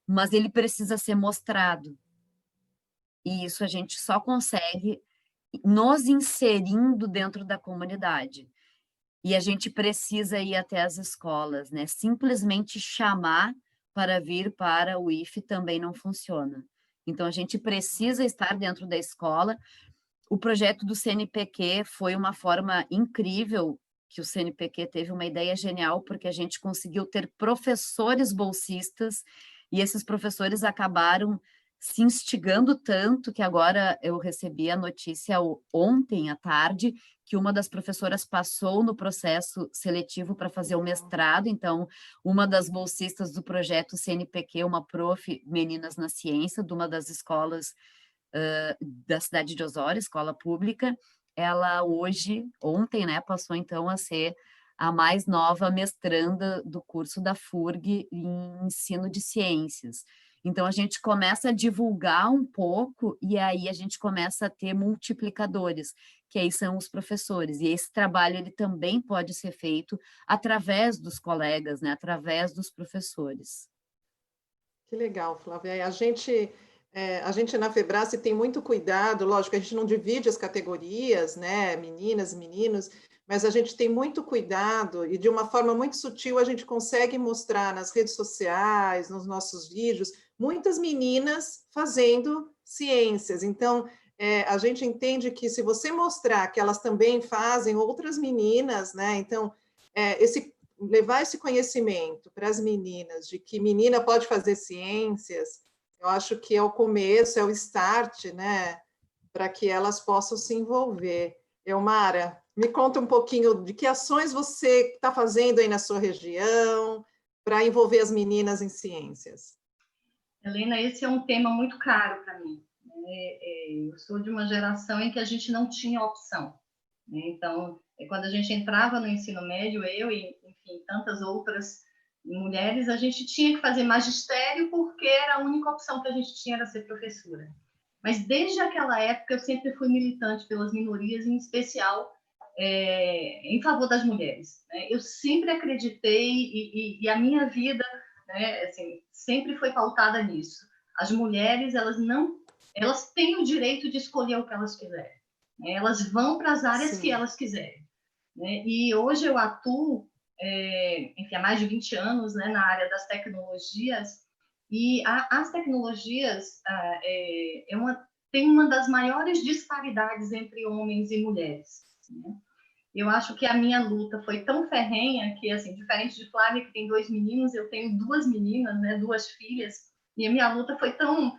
mas ele precisa ser mostrado. E isso a gente só consegue nos inserindo dentro da comunidade. E a gente precisa ir até as escolas, né? Simplesmente chamar para vir para o IFE também não funciona. Então, a gente precisa estar dentro da escola. O projeto do CNPq foi uma forma incrível, que o CNPq teve uma ideia genial, porque a gente conseguiu ter professores bolsistas, e esses professores acabaram se instigando tanto que agora eu recebi a notícia ontem à tarde que uma das professoras passou no processo seletivo para fazer o mestrado, então uma das bolsistas do projeto CNPq, uma prof. Meninas na Ciência, de uma das escolas da cidade de Osório, escola pública, ela ontem, né, passou então a ser a mais nova mestranda do curso da FURG em ensino de ciências. Então, a gente começa a divulgar um pouco e aí a gente começa a ter multiplicadores, que aí são os professores. E esse trabalho ele também pode ser feito através dos colegas, né? Através dos professores. Que legal, Flávia. A gente na Febrace tem muito cuidado, lógico, a gente não divide as categorias, né? Meninas, meninos, mas a gente tem muito cuidado e de uma forma muito sutil a gente consegue mostrar nas redes sociais, nos nossos vídeos, muitas meninas fazendo ciências. Então, a gente entende que se você mostrar que elas também fazem, outras meninas, né? Então, levar esse conhecimento para as meninas de que menina pode fazer ciências, eu acho que é o começo, é o start, né? Para que elas possam se envolver. Elmara, me conta um pouquinho de que ações você está fazendo aí na sua região para envolver as meninas em ciências. Helena, esse é um tema muito caro para mim. Eu sou de uma geração em que a gente não tinha opção. Então, quando a gente entrava no ensino médio, eu e, enfim, tantas outras mulheres, a gente tinha que fazer magistério porque era a única opção que a gente tinha, era ser professora. Mas desde aquela época eu sempre fui militante pelas minorias, em especial em favor das mulheres. Eu sempre acreditei e a minha vida, né, assim, sempre foi pautada nisso. As mulheres, elas têm o direito de escolher o que elas quiserem. Elas vão para as áreas Sim. que elas quiserem. E hoje eu atuo, enfim, há mais de 20 anos, né, na área das tecnologias, e as tecnologias tem uma das maiores disparidades entre homens e mulheres. Né? Eu acho que a minha luta foi tão ferrenha que, assim, diferente de Flávia, que tem 2 meninos, eu tenho 2 meninas, né, 2 filhas, e a minha luta foi tão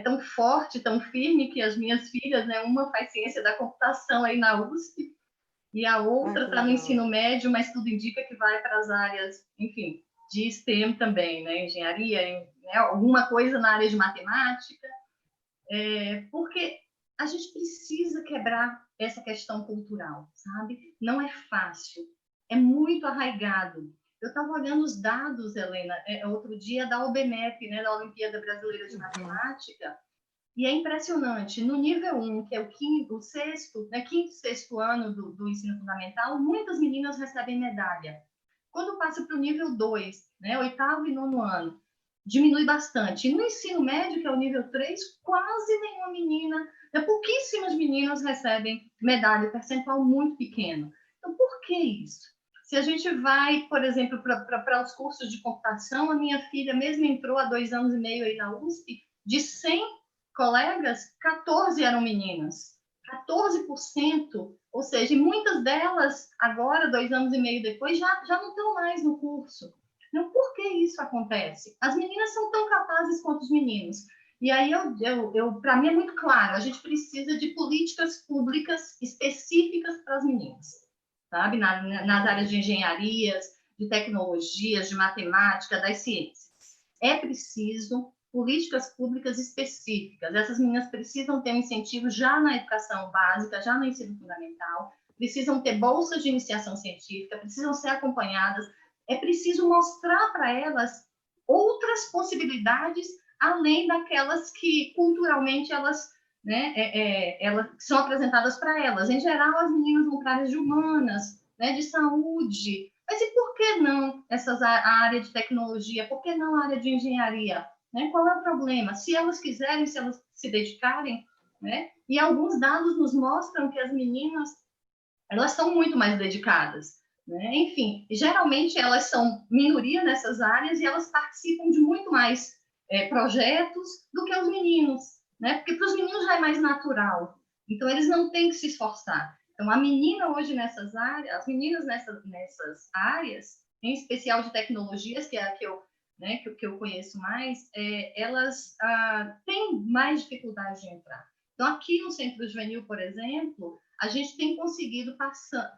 tão forte, tão firme, que as minhas filhas, né, uma faz ciência da computação aí na USP, e a outra está no ensino médio, mas tudo indica que vai para as áreas, enfim, de STEM também, né, engenharia, né, alguma coisa na área de matemática, porque a gente precisa quebrar essa questão cultural, sabe? Não é fácil, é muito arraigado. Eu estava olhando os dados, Helena, outro dia da OBMEP, né, da Olimpíada Brasileira de Matemática, e é impressionante. No nível 1, que é o sexto, né, quinto e sexto ano do ensino fundamental, muitas meninas recebem medalha. Quando passa para o nível 2, né, oitavo e nono ano, diminui bastante. E no ensino médio, que é o nível 3, quase nenhuma menina, pouquíssimas meninas recebem medalha, percentual muito pequeno. Então, por que isso? Se a gente vai, por exemplo, para os cursos de computação, a minha filha mesmo entrou há 2 anos e meio aí na USP, de 100 colegas, 14 eram meninas. 14%, ou seja, muitas delas, agora, 2 anos e meio depois, já não estão mais no curso. Então, por que isso acontece? As meninas são tão capazes quanto os meninos. E aí, para mim, é muito claro, a gente precisa de políticas públicas específicas para as meninas, sabe? Nas áreas de engenharias, de tecnologias, de matemática, das ciências. É preciso políticas públicas específicas. Essas meninas precisam ter um incentivo já na educação básica, já no ensino fundamental, precisam ter bolsas de iniciação científica, precisam ser acompanhadas. É preciso mostrar para elas outras possibilidades além daquelas que culturalmente elas, né, elas são apresentadas para elas. Em geral, as meninas vão para áreas de humanas, né, de saúde. Mas e por que não a área de tecnologia? Por que não a área de engenharia? Né? Qual é o problema? Se elas quiserem, se elas se dedicarem, né? E alguns dados nos mostram que as meninas, elas são muito mais dedicadas, né? Enfim, geralmente elas são minoria nessas áreas e elas participam de muito mais projetos do que os meninos, né? Porque para os meninos já é mais natural, então eles não têm que se esforçar. Então a menina hoje nessas áreas, as meninas nessas áreas, em especial de tecnologias, que é a que eu, né, que eu conheço mais, elas têm mais dificuldade de entrar. Então aqui no Centro Juvenil, por exemplo, a gente tem conseguido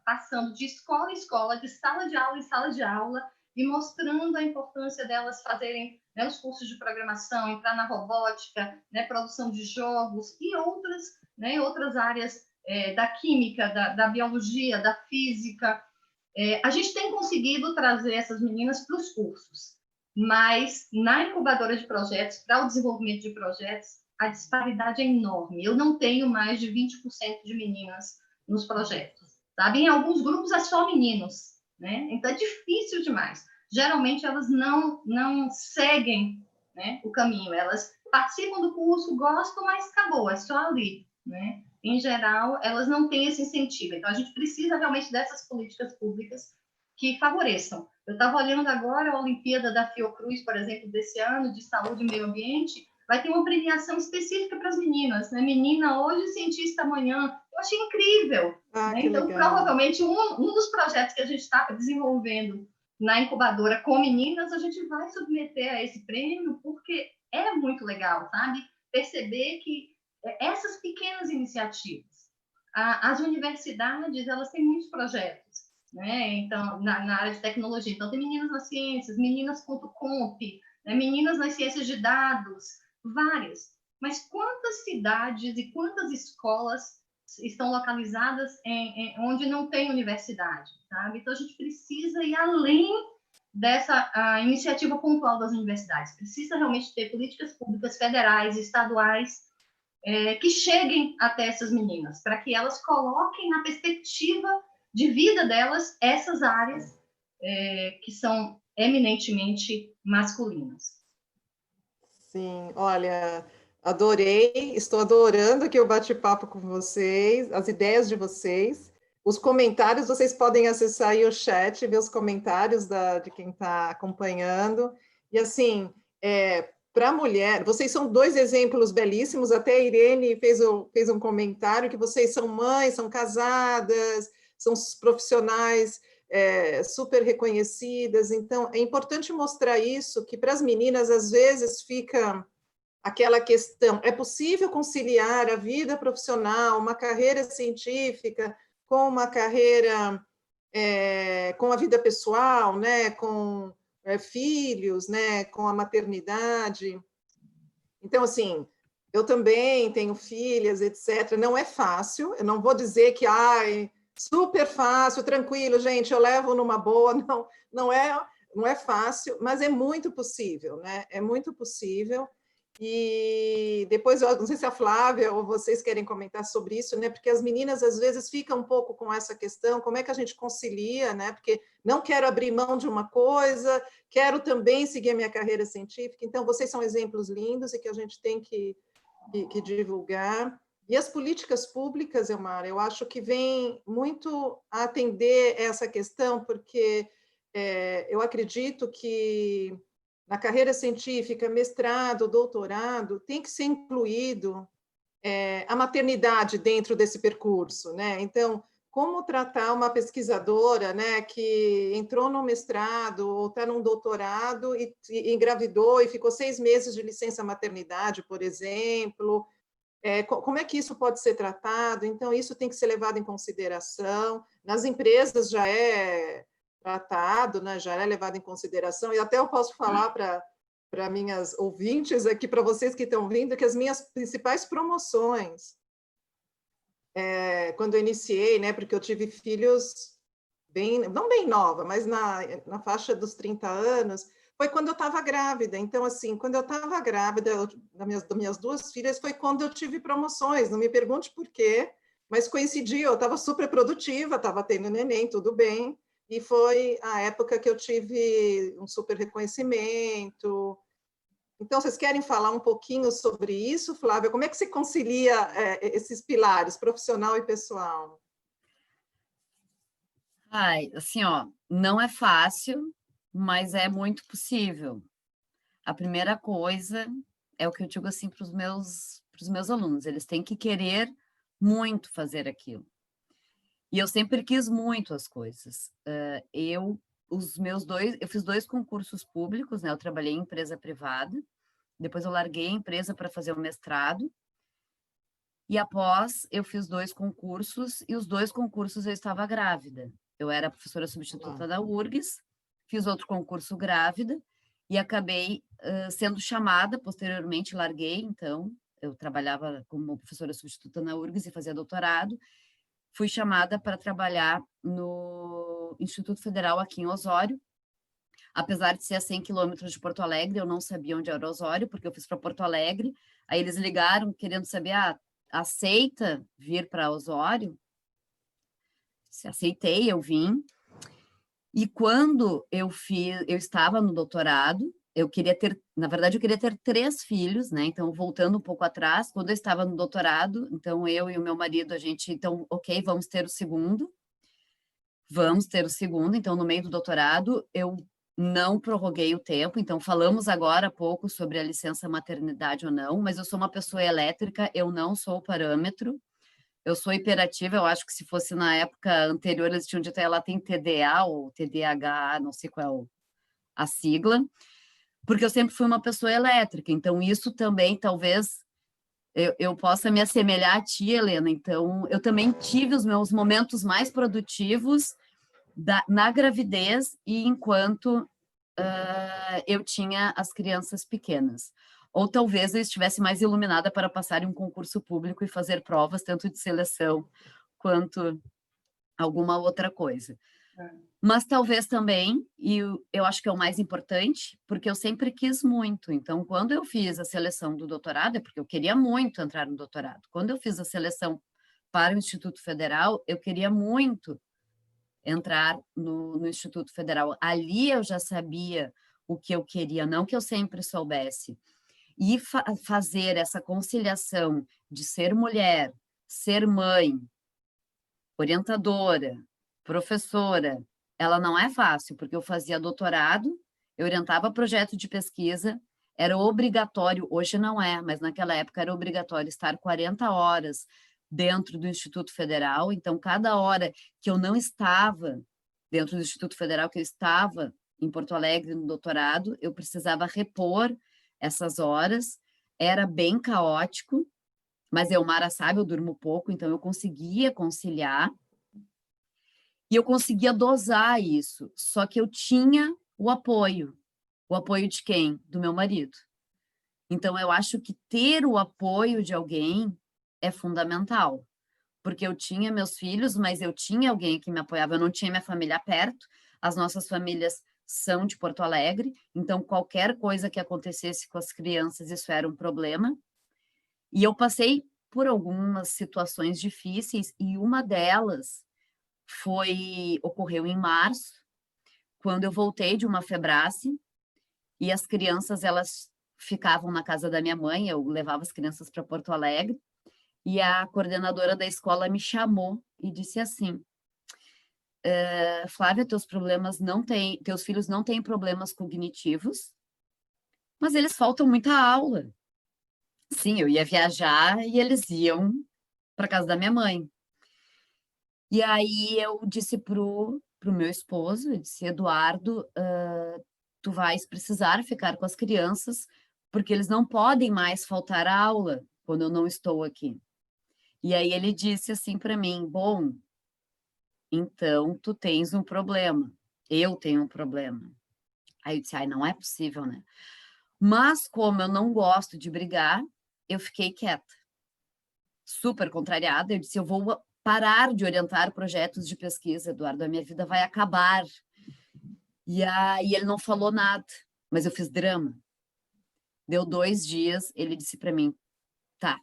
passando de escola em escola, de sala de aula em sala de aula, e mostrando a importância delas fazerem, né, os cursos de programação, entrar na robótica, né, produção de jogos e outras, né, outras áreas da química, da biologia, da física. A gente tem conseguido trazer essas meninas para os cursos, mas na incubadora de projetos, para o desenvolvimento de projetos, a disparidade é enorme. Eu não tenho mais de 20% de meninas nos projetos, sabe? Em alguns grupos é só meninos, né? Então é difícil demais. Geralmente elas não seguem, né, o caminho. Elas participam do curso, gostam, mas acabou, é só ali, né? Em geral, elas não têm esse incentivo. Então a gente precisa realmente dessas políticas públicas que favoreçam. Eu estava olhando agora a Olimpíada da Fiocruz, por exemplo, desse ano, de saúde e meio ambiente, vai ter uma premiação específica para as meninas, né? Menina hoje, cientista amanhã. Eu achei incrível. Né? Então, legal. Provavelmente, um dos projetos que a gente está desenvolvendo na incubadora com meninas, a gente vai submeter a esse prêmio, porque é muito legal, sabe? Perceber que essas pequenas iniciativas, as universidades, elas têm muitos projetos, né? Então, na área de tecnologia. Então, tem meninas nas ciências, meninas.comp, né? Meninas nas ciências de dados, várias. Mas quantas cidades e quantas escolas estão localizadas onde não tem universidade, sabe? Então, a gente precisa ir além dessa iniciativa pontual das universidades. Precisa realmente ter políticas públicas federais, estaduais, que cheguem até essas meninas, para que elas coloquem na perspectiva de vida delas essas áreas que são eminentemente masculinas. Sim, olha, adorei, estou adorando aqui o bate-papo com vocês, as ideias de vocês. Os comentários, vocês podem acessar aí o chat, ver os comentários de quem está acompanhando. E assim, para a mulher, vocês são dois exemplos belíssimos, até a Irene fez um comentário que vocês são mães, são casadas, são profissionais super reconhecidas, então é importante mostrar isso, que para as meninas às vezes fica aquela questão, é possível conciliar a vida profissional, uma carreira científica, com uma carreira, com a vida pessoal, né, com filhos, né, com a maternidade. Então, assim, eu também tenho filhas, etc. Não é fácil, eu não vou dizer que super fácil, tranquilo, gente, eu levo numa boa, não é fácil, mas é muito possível, né? É muito possível. E depois, eu não sei se a Flávia ou vocês querem comentar sobre isso, né? Porque as meninas às vezes ficam um pouco com essa questão, como é que a gente concilia, né? Porque não quero abrir mão de uma coisa, quero também seguir a minha carreira científica. Então, vocês são exemplos lindos e que a gente tem que divulgar. E as políticas públicas, Elmar, eu acho que vem muito a atender essa questão, porque eu acredito que na carreira científica, mestrado, doutorado, tem que ser incluído a maternidade dentro desse percurso, né? Então, como tratar uma pesquisadora, né, que entrou no mestrado ou está num doutorado e engravidou e ficou 6 meses de licença maternidade, por exemplo, como é que isso pode ser tratado? Então, isso tem que ser levado em consideração. Nas empresas já é tratado, né? Já é levado em consideração, e até eu posso falar para minhas ouvintes aqui, para vocês que estão vindo, que as minhas principais promoções, quando eu iniciei, né? Porque eu tive filhos não bem nova, mas na faixa dos 30 anos, foi quando eu estava grávida. Então, assim, quando eu estava grávida das minhas duas filhas, foi quando eu tive promoções. Não me pergunte por quê, mas coincidiu, eu estava super produtiva, estava tendo neném, tudo bem, e foi a época que eu tive um super reconhecimento. Então, vocês querem falar um pouquinho sobre isso, Flávia? Como é que se concilia esses pilares, profissional e pessoal? Ai, assim, ó, não é fácil, mas é muito possível. A primeira coisa é o que eu digo assim para os meus alunos, eles têm que querer muito fazer aquilo. E eu sempre quis muito as coisas. Eu fiz 2 concursos públicos, né? Eu trabalhei em empresa privada, depois eu larguei a empresa para fazer o mestrado, e após eu fiz 2 concursos, e os 2 concursos eu estava grávida. Eu era professora substituta da URGS, fiz outro concurso grávida, e acabei sendo chamada, posteriormente larguei, então, eu trabalhava como professora substituta na URGS e fazia doutorado, fui chamada para trabalhar no Instituto Federal aqui em Osório, apesar de ser a 100 quilômetros de Porto Alegre, eu não sabia onde era Osório, porque eu fiz para Porto Alegre, aí eles ligaram querendo saber, aceita vir para Osório? Se aceitei, eu vim, e quando eu estava no doutorado, na verdade, eu queria ter 3 filhos, né? Então, voltando um pouco atrás, quando eu estava no doutorado, então eu e o meu marido, então, ok, vamos ter o segundo. Então, no meio do doutorado, eu não prorroguei o tempo, então falamos agora há pouco sobre a licença maternidade ou não, mas eu sou uma pessoa elétrica, eu não sou o parâmetro, eu sou hiperativa, eu acho que se fosse na época anterior, eles tinham dito, ela tem TDA ou TDAH, não sei qual é a sigla, porque eu sempre fui uma pessoa elétrica, então isso também, talvez, eu possa me assemelhar a ti, Helena, então eu também tive os meus momentos mais produtivos na gravidez e enquanto eu tinha as crianças pequenas. Ou talvez eu estivesse mais iluminada para passar em um concurso público e fazer provas, tanto de seleção quanto alguma outra coisa. Mas talvez também, e eu acho que é o mais importante, porque eu sempre quis muito. Então, quando eu fiz a seleção do doutorado, é porque eu queria muito entrar no doutorado. Quando eu fiz a seleção para o Instituto Federal, eu queria muito entrar no Instituto Federal. Ali eu já sabia o que eu queria, não que eu sempre soubesse. E fazer essa conciliação de ser mulher, ser mãe, orientadora, professora, ela não é fácil, porque eu fazia doutorado, eu orientava projeto de pesquisa, era obrigatório, hoje não é, mas naquela época era obrigatório estar 40 horas dentro do Instituto Federal, então cada hora que eu não estava dentro do Instituto Federal, que eu estava em Porto Alegre no doutorado, eu precisava repor essas horas, era bem caótico, mas Mara sabe, eu durmo pouco, então eu conseguia conciliar, e eu conseguia dosar isso, só que eu tinha o apoio de quem? Do meu marido. Então, eu acho que ter o apoio de alguém é fundamental, porque eu tinha meus filhos, mas eu tinha alguém que me apoiava, eu não tinha minha família perto, as nossas famílias são de Porto Alegre, então qualquer coisa que acontecesse com as crianças, isso era um problema, e eu passei por algumas situações difíceis, e uma delas ocorreu em março, quando eu voltei de uma febrace, e as crianças, elas ficavam na casa da minha mãe, eu levava as crianças para Porto Alegre, e a coordenadora da escola me chamou e disse assim, Flávia, teus filhos não têm problemas cognitivos, mas eles faltam muita aula. Sim, eu ia viajar e eles iam para casa da minha mãe. E aí eu disse pro meu esposo, eu disse, Eduardo, tu vais precisar ficar com as crianças, porque eles não podem mais faltar à aula quando eu não estou aqui. E aí ele disse assim para mim, bom, então tu tens um problema, eu tenho um problema. Aí eu disse, não é possível, né? Mas como eu não gosto de brigar, eu fiquei quieta, super contrariada, eu disse, eu vou parar de orientar projetos de pesquisa, Eduardo, a minha vida vai acabar. E aí ele não falou nada. mas eu fiz drama. Deu 2 dias, ele disse para mim, tá,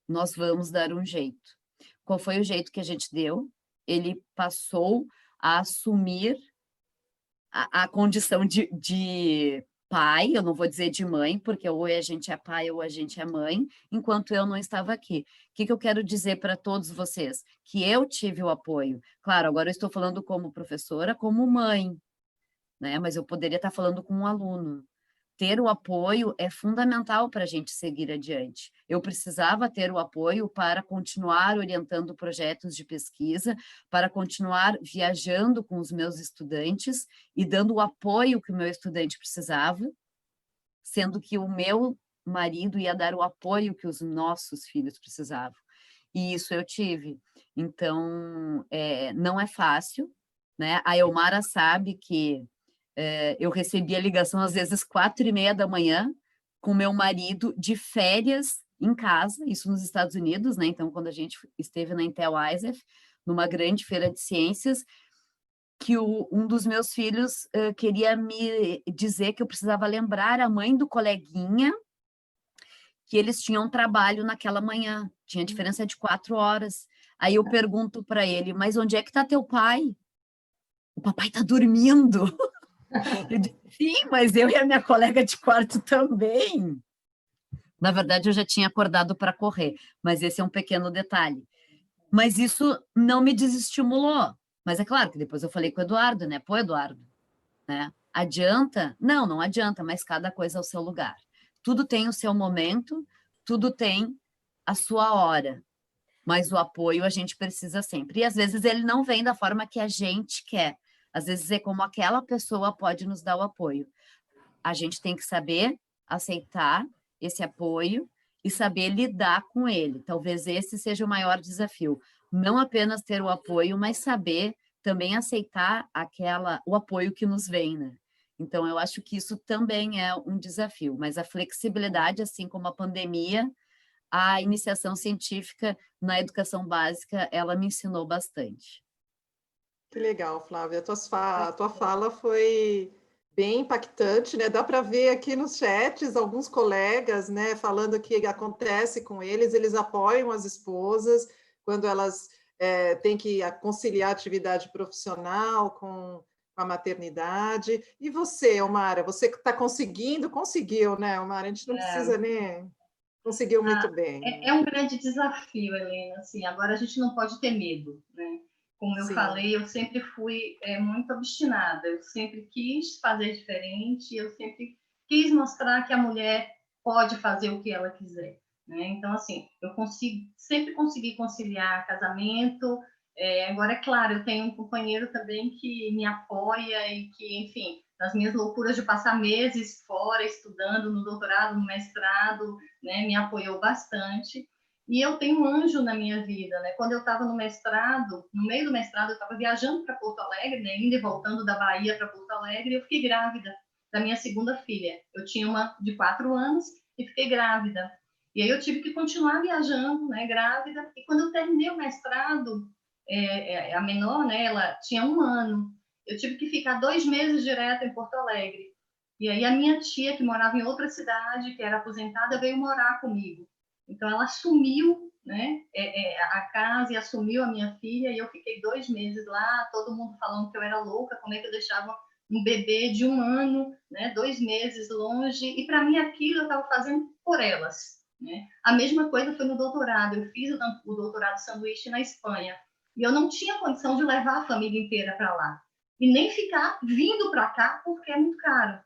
nós vamos dar um jeito. Qual foi o jeito que a gente deu? Ele passou a assumir a condição de pai, eu não vou dizer de mãe, porque ou a gente é pai ou a gente é mãe, enquanto eu não estava aqui. O que eu quero dizer para todos vocês? Que eu tive o apoio. Claro, agora eu estou falando como professora, como mãe, né? Mas eu poderia estar falando com um aluno. Ter o apoio é fundamental para a gente seguir adiante. Eu precisava ter o apoio para continuar orientando projetos de pesquisa, para continuar viajando com os meus estudantes e dando o apoio que o meu estudante precisava, sendo que o meu marido ia dar o apoio que os nossos filhos precisavam. E isso eu tive. Então, não é fácil, né? A Elmara sabe que eu recebia ligação, às vezes, 4h30 da manhã, com meu marido de férias em casa, isso nos Estados Unidos, né? Então, quando a gente esteve na Intel ISEF, numa grande feira de ciências, que um dos meus filhos queria me dizer que eu precisava lembrar a mãe do coleguinha que eles tinham trabalho naquela manhã, tinha diferença de 4 horas. Aí eu pergunto para ele, mas onde é que está teu pai? O papai está dormindo. Eu disse, sim, mas eu e a minha colega de quarto também. Na verdade, eu já tinha acordado para correr, mas esse é um pequeno detalhe. Mas isso não me desestimulou. Mas é claro que depois eu falei com o Eduardo, né? Pô, Eduardo, né? Adianta? Não, não adianta, mas cada coisa ao seu lugar. Tudo tem o seu momento, tudo tem a sua hora, mas o apoio a gente precisa sempre. E às vezes ele não vem da forma que a gente quer. Às vezes é como aquela pessoa pode nos dar o apoio. A gente tem que saber aceitar esse apoio e saber lidar com ele. Talvez esse seja o maior desafio. Não apenas ter o apoio, mas saber também aceitar o apoio que nos vem, né? Então, eu acho que isso também é um desafio, mas a flexibilidade, assim como a pandemia, a iniciação científica na educação básica, ela me ensinou bastante. Que legal, Flávia. A tua fala foi bem impactante, né? Dá para ver aqui nos chats alguns colegas, né, falando o que acontece com eles, eles apoiam as esposas quando elas têm que conciliar a atividade profissional com a maternidade. E você, Elmara, você que está conseguiu, né, Elmara? A gente não precisa nem... Conseguiu muito bem. É um grande desafio, Helena. Assim, agora a gente não pode ter medo, né? Como eu falei, eu sempre fui muito obstinada. Eu sempre quis fazer diferente. Eu sempre quis mostrar que a mulher pode fazer o que ela quiser, né? Então, assim, sempre consegui conciliar casamento. Agora, é claro, eu tenho um companheiro também que me apoia e que, enfim, nas minhas loucuras de passar meses fora, estudando no doutorado, no mestrado, né, me apoiou bastante. E eu tenho um anjo na minha vida, né? Quando eu estava no mestrado, no meio do mestrado, eu estava viajando para Porto Alegre, né? Indo e voltando da Bahia para Porto Alegre, e eu fiquei grávida da minha segunda filha. Eu tinha uma de 4 anos e fiquei grávida. E aí eu tive que continuar viajando, né? Grávida. E quando eu terminei o mestrado, a menor, né? Ela tinha 1 ano. Eu tive que ficar 2 meses direto em Porto Alegre. E aí a minha tia, que morava em outra cidade, que era aposentada, veio morar comigo. Então, ela assumiu, né, a casa e assumiu a minha filha, e eu fiquei 2 meses lá, todo mundo falando que eu era louca, como é que eu deixava um bebê de 1 ano, né, 2 meses longe, e para mim aquilo eu estava fazendo por elas, né? A mesma coisa foi no doutorado, eu fiz o doutorado sanduíche na Espanha, e eu não tinha condição de levar a família inteira para lá, e nem ficar vindo para cá, porque é muito caro.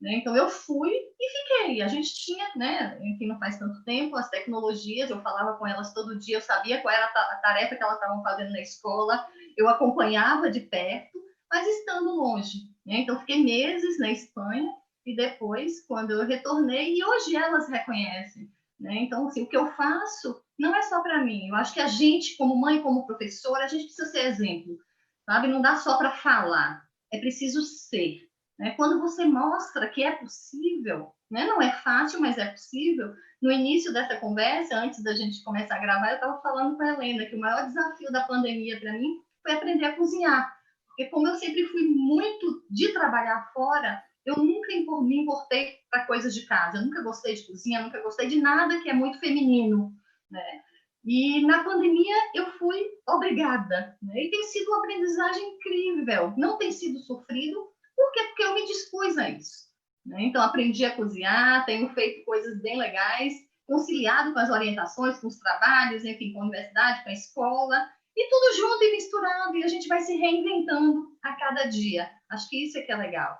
Né? Então, eu fui e fiquei. A gente tinha, né, enfim, não faz tanto tempo, as tecnologias, eu falava com elas todo dia, eu sabia qual era a tarefa que elas estavam fazendo na escola, eu acompanhava de perto, mas estando longe. Né? Então, fiquei meses na Espanha e depois, quando eu retornei, e hoje elas reconhecem. Né? Então, assim, o que eu faço não é só para mim. Eu acho que a gente, como mãe, como professora, a gente precisa ser exemplo, sabe? Não dá só para falar, é preciso ser. Né? Quando você mostra que é possível, né? Não é fácil, mas é possível. No início dessa conversa, antes da gente começar a gravar, eu estava falando com a Helena que o maior desafio da pandemia para mim foi aprender a cozinhar. Porque como eu sempre fui muito de trabalhar fora, eu nunca me importei para coisas de casa, eu nunca gostei de cozinha, nunca gostei de nada que é muito feminino, né? E na pandemia eu fui obrigada, né? E tem sido uma aprendizagem incrível, não tem sido sofrido, por quê? Porque eu me dispus a isso, né? Então aprendi a cozinhar, tenho feito coisas bem legais, conciliado com as orientações, com os trabalhos, enfim, com a universidade, com a escola, e tudo junto e misturado, e a gente vai se reinventando a cada dia. Acho que isso é que é legal.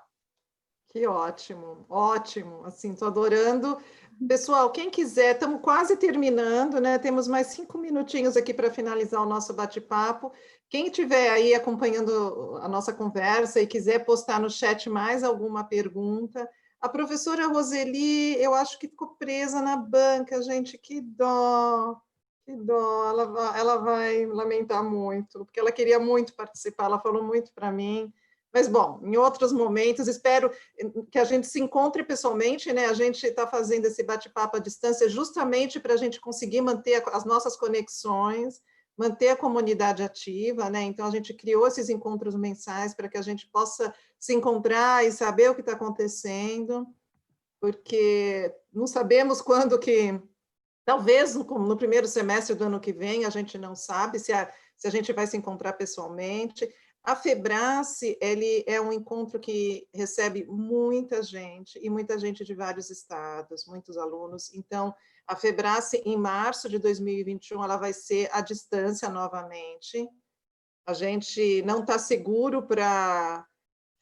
Que ótimo, ótimo. Assim, estou adorando. Pessoal, quem quiser, estamos quase terminando, né? Temos mais 5 minutinhos aqui para finalizar o nosso bate-papo. Quem estiver aí acompanhando a nossa conversa e quiser postar no chat mais alguma pergunta. A professora Roseli, eu acho que ficou presa na banca, gente, que dó. Que dó, ela vai lamentar muito, porque ela queria muito participar, ela falou muito para mim. Mas, bom, em outros momentos, espero que a gente se encontre pessoalmente, né? A gente está fazendo esse bate-papo à distância justamente para a gente conseguir manter as nossas conexões, manter a comunidade ativa, né? Então, a gente criou esses encontros mensais para que a gente possa se encontrar e saber o que está acontecendo, porque não sabemos quando que... Talvez no primeiro semestre do ano que vem, a gente não sabe se a gente vai se encontrar pessoalmente. A Febrace, ele é um encontro que recebe muita gente, e muita gente de vários estados, muitos alunos. Então, a Febrace, em março de 2021, ela vai ser à distância novamente. A gente não está seguro para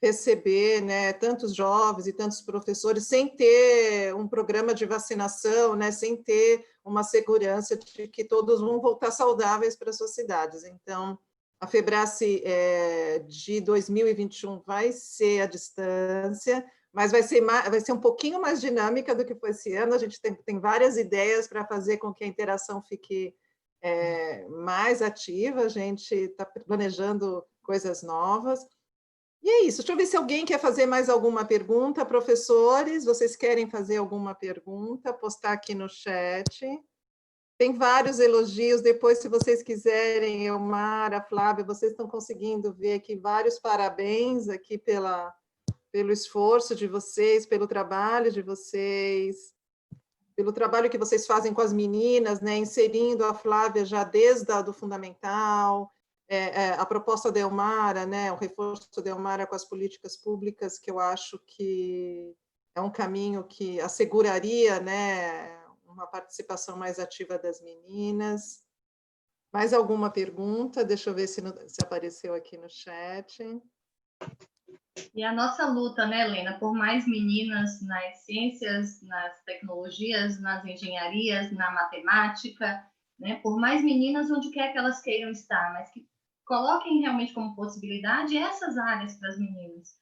receber, né, tantos jovens e tantos professores sem ter um programa de vacinação, né, sem ter uma segurança de que todos vão voltar saudáveis para suas cidades. Então, a Febrace de 2021 vai ser à distância, mas vai ser um pouquinho mais dinâmica do que foi esse ano. A gente tem várias ideias para fazer com que a interação fique mais ativa. A gente está planejando coisas novas. E é isso. Deixa eu ver se alguém quer fazer mais alguma pergunta. Professores, vocês querem fazer alguma pergunta? Postar aqui no chat. Tem vários elogios. Depois, se vocês quiserem, Elmara, Flávia, vocês estão conseguindo ver aqui vários parabéns aqui pelo esforço de vocês, pelo trabalho de vocês, pelo trabalho que vocês fazem com as meninas, né? Inserindo a Flávia já desde o fundamental, a proposta da Elmara, né, o reforço da Elmara com as políticas públicas, que eu acho que é um caminho que asseguraria, né, uma participação mais ativa das meninas. Mais alguma pergunta? Deixa eu ver se apareceu aqui no chat. E a nossa luta, né, Helena, por mais meninas nas ciências, nas tecnologias, nas engenharias, na matemática, né, por mais meninas onde quer que elas queiram estar, mas que coloquem realmente como possibilidade essas áreas para as meninas.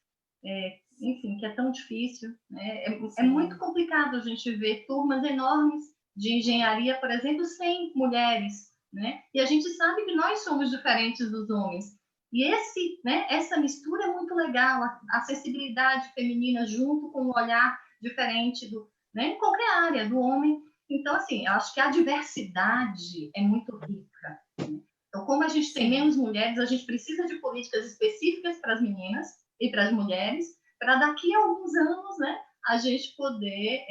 Enfim, que é tão difícil, né? É muito complicado a gente ver turmas enormes de engenharia, por exemplo, sem mulheres, né? E a gente sabe que nós somos diferentes dos homens. E essa mistura é muito legal, a acessibilidade feminina junto com um olhar diferente né, em qualquer área do homem. Então, assim, eu acho que a diversidade é muito rica. Então, como a gente tem menos mulheres, a gente precisa de políticas específicas para as meninas e para as mulheres, para daqui a alguns anos, né, a gente poder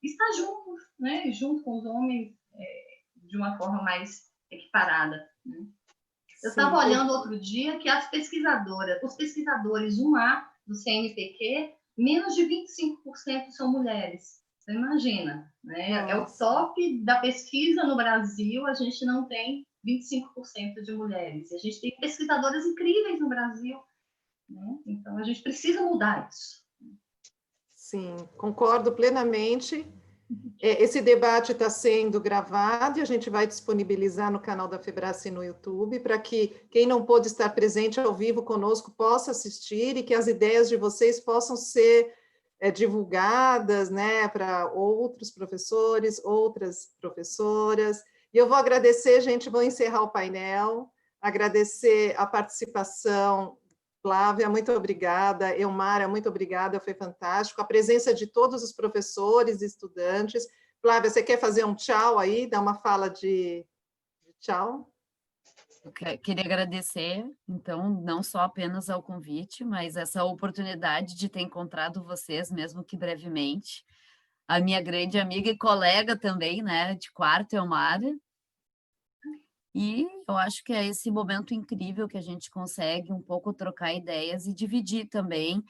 estar juntos, né, junto com os homens, de uma forma mais equiparada, né? Eu estava olhando outro dia que os pesquisadores 1A do CNPq, menos de 25% são mulheres. Você imagina, né? É o top da pesquisa no Brasil, a gente não tem 25% de mulheres. E a gente tem pesquisadoras incríveis no Brasil, né? Então, a gente precisa mudar isso. Sim, concordo plenamente. Esse debate está sendo gravado e a gente vai disponibilizar no canal da Febrace no YouTube, para que quem não pôde estar presente ao vivo conosco possa assistir e que as ideias de vocês possam ser divulgadas, né, para outros professores, outras professoras. E eu vou agradecer, gente, vou encerrar o painel, agradecer a participação. Flávia, muito obrigada. Elmara, muito obrigada, foi fantástico. A presença de todos os professores e estudantes. Flávia, você quer fazer um tchau aí? Dar uma fala de tchau? Eu queria agradecer, então, não só apenas ao convite, mas essa oportunidade de ter encontrado vocês, mesmo que brevemente. A minha grande amiga e colega também, né, de quarto, Elmara. E eu acho que é esse momento incrível que a gente consegue um pouco trocar ideias e dividir também,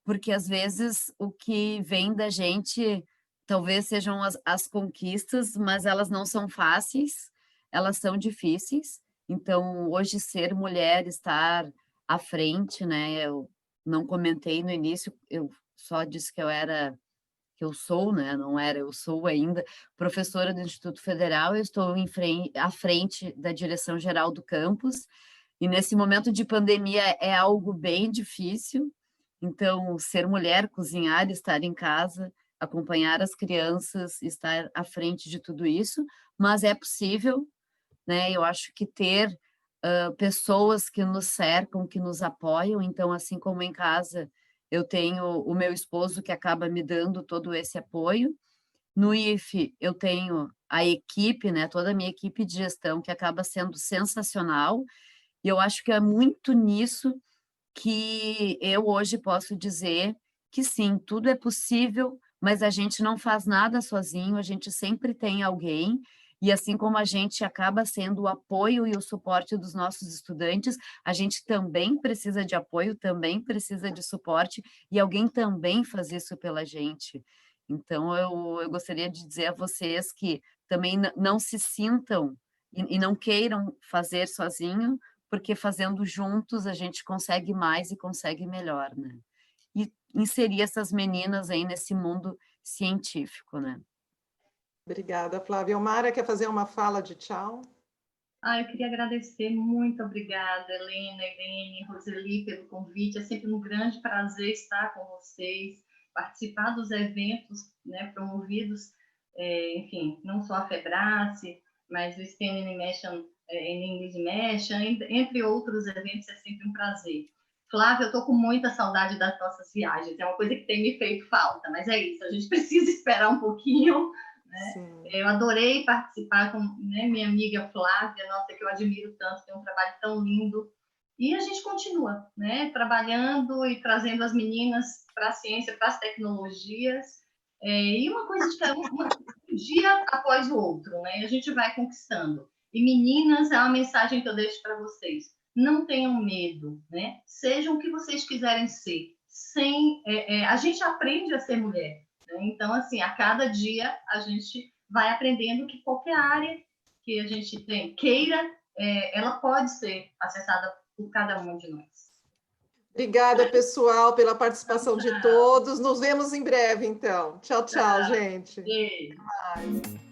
porque às vezes o que vem da gente talvez sejam as conquistas, mas elas não são fáceis, elas são difíceis. Então, hoje, ser mulher, estar à frente, né? Eu não comentei no início, eu só disse que que eu sou, né? Não era, eu sou ainda professora do Instituto Federal, eu estou à frente da direção geral do campus, e nesse momento de pandemia é algo bem difícil. Então, ser mulher, cozinhar, estar em casa, acompanhar as crianças, estar à frente de tudo isso, mas é possível, né? Eu acho que ter pessoas que nos cercam, que nos apoiam. Então, assim como em casa, eu tenho o meu esposo que acaba me dando todo esse apoio. No IFE, eu tenho a equipe, né? Toda a minha equipe de gestão, que acaba sendo sensacional. E eu acho que é muito nisso que eu hoje posso dizer que sim, tudo é possível, mas a gente não faz nada sozinho, a gente sempre tem alguém, e assim como a gente acaba sendo o apoio e o suporte dos nossos estudantes, a gente também precisa de apoio, também precisa de suporte, e alguém também faz isso pela gente. Então, eu gostaria de dizer a vocês que também não se sintam e não queiram fazer sozinho, porque fazendo juntos a gente consegue mais e consegue melhor, né? E inserir essas meninas aí nesse mundo científico, né? Obrigada, Flávia. Elmara, quer fazer uma fala de tchau? Eu queria agradecer, muito obrigada, Helena, Irene, Roseli, pelo convite. É sempre um grande prazer estar com vocês, participar dos eventos, né, promovidos, enfim, não só a FEBRACE, mas o STEM Animation, English Immersion, entre outros eventos, é sempre um prazer. Flávia, eu estou com muita saudade das nossas viagens, é uma coisa que tem me feito falta, mas é isso, a gente precisa esperar um pouquinho, né? Eu adorei participar com, né, minha amiga Flávia, nossa, que eu admiro tanto, tem um trabalho tão lindo. E a gente continua, né, trabalhando e trazendo as meninas para a ciência, para as tecnologias. E uma coisa de cada um dia após o outro, né? A gente vai conquistando. E meninas, é uma mensagem que eu deixo para vocês. Não tenham medo, né? Sejam o que vocês quiserem ser. A gente aprende a ser mulher. Então, assim, a cada dia a gente vai aprendendo que qualquer área que a gente queira, ela pode ser acessada por cada um de nós. Obrigada, pessoal, pela participação de todos. Nos vemos em breve, então. Tchau, tchau, gente. Beijo. Até mais.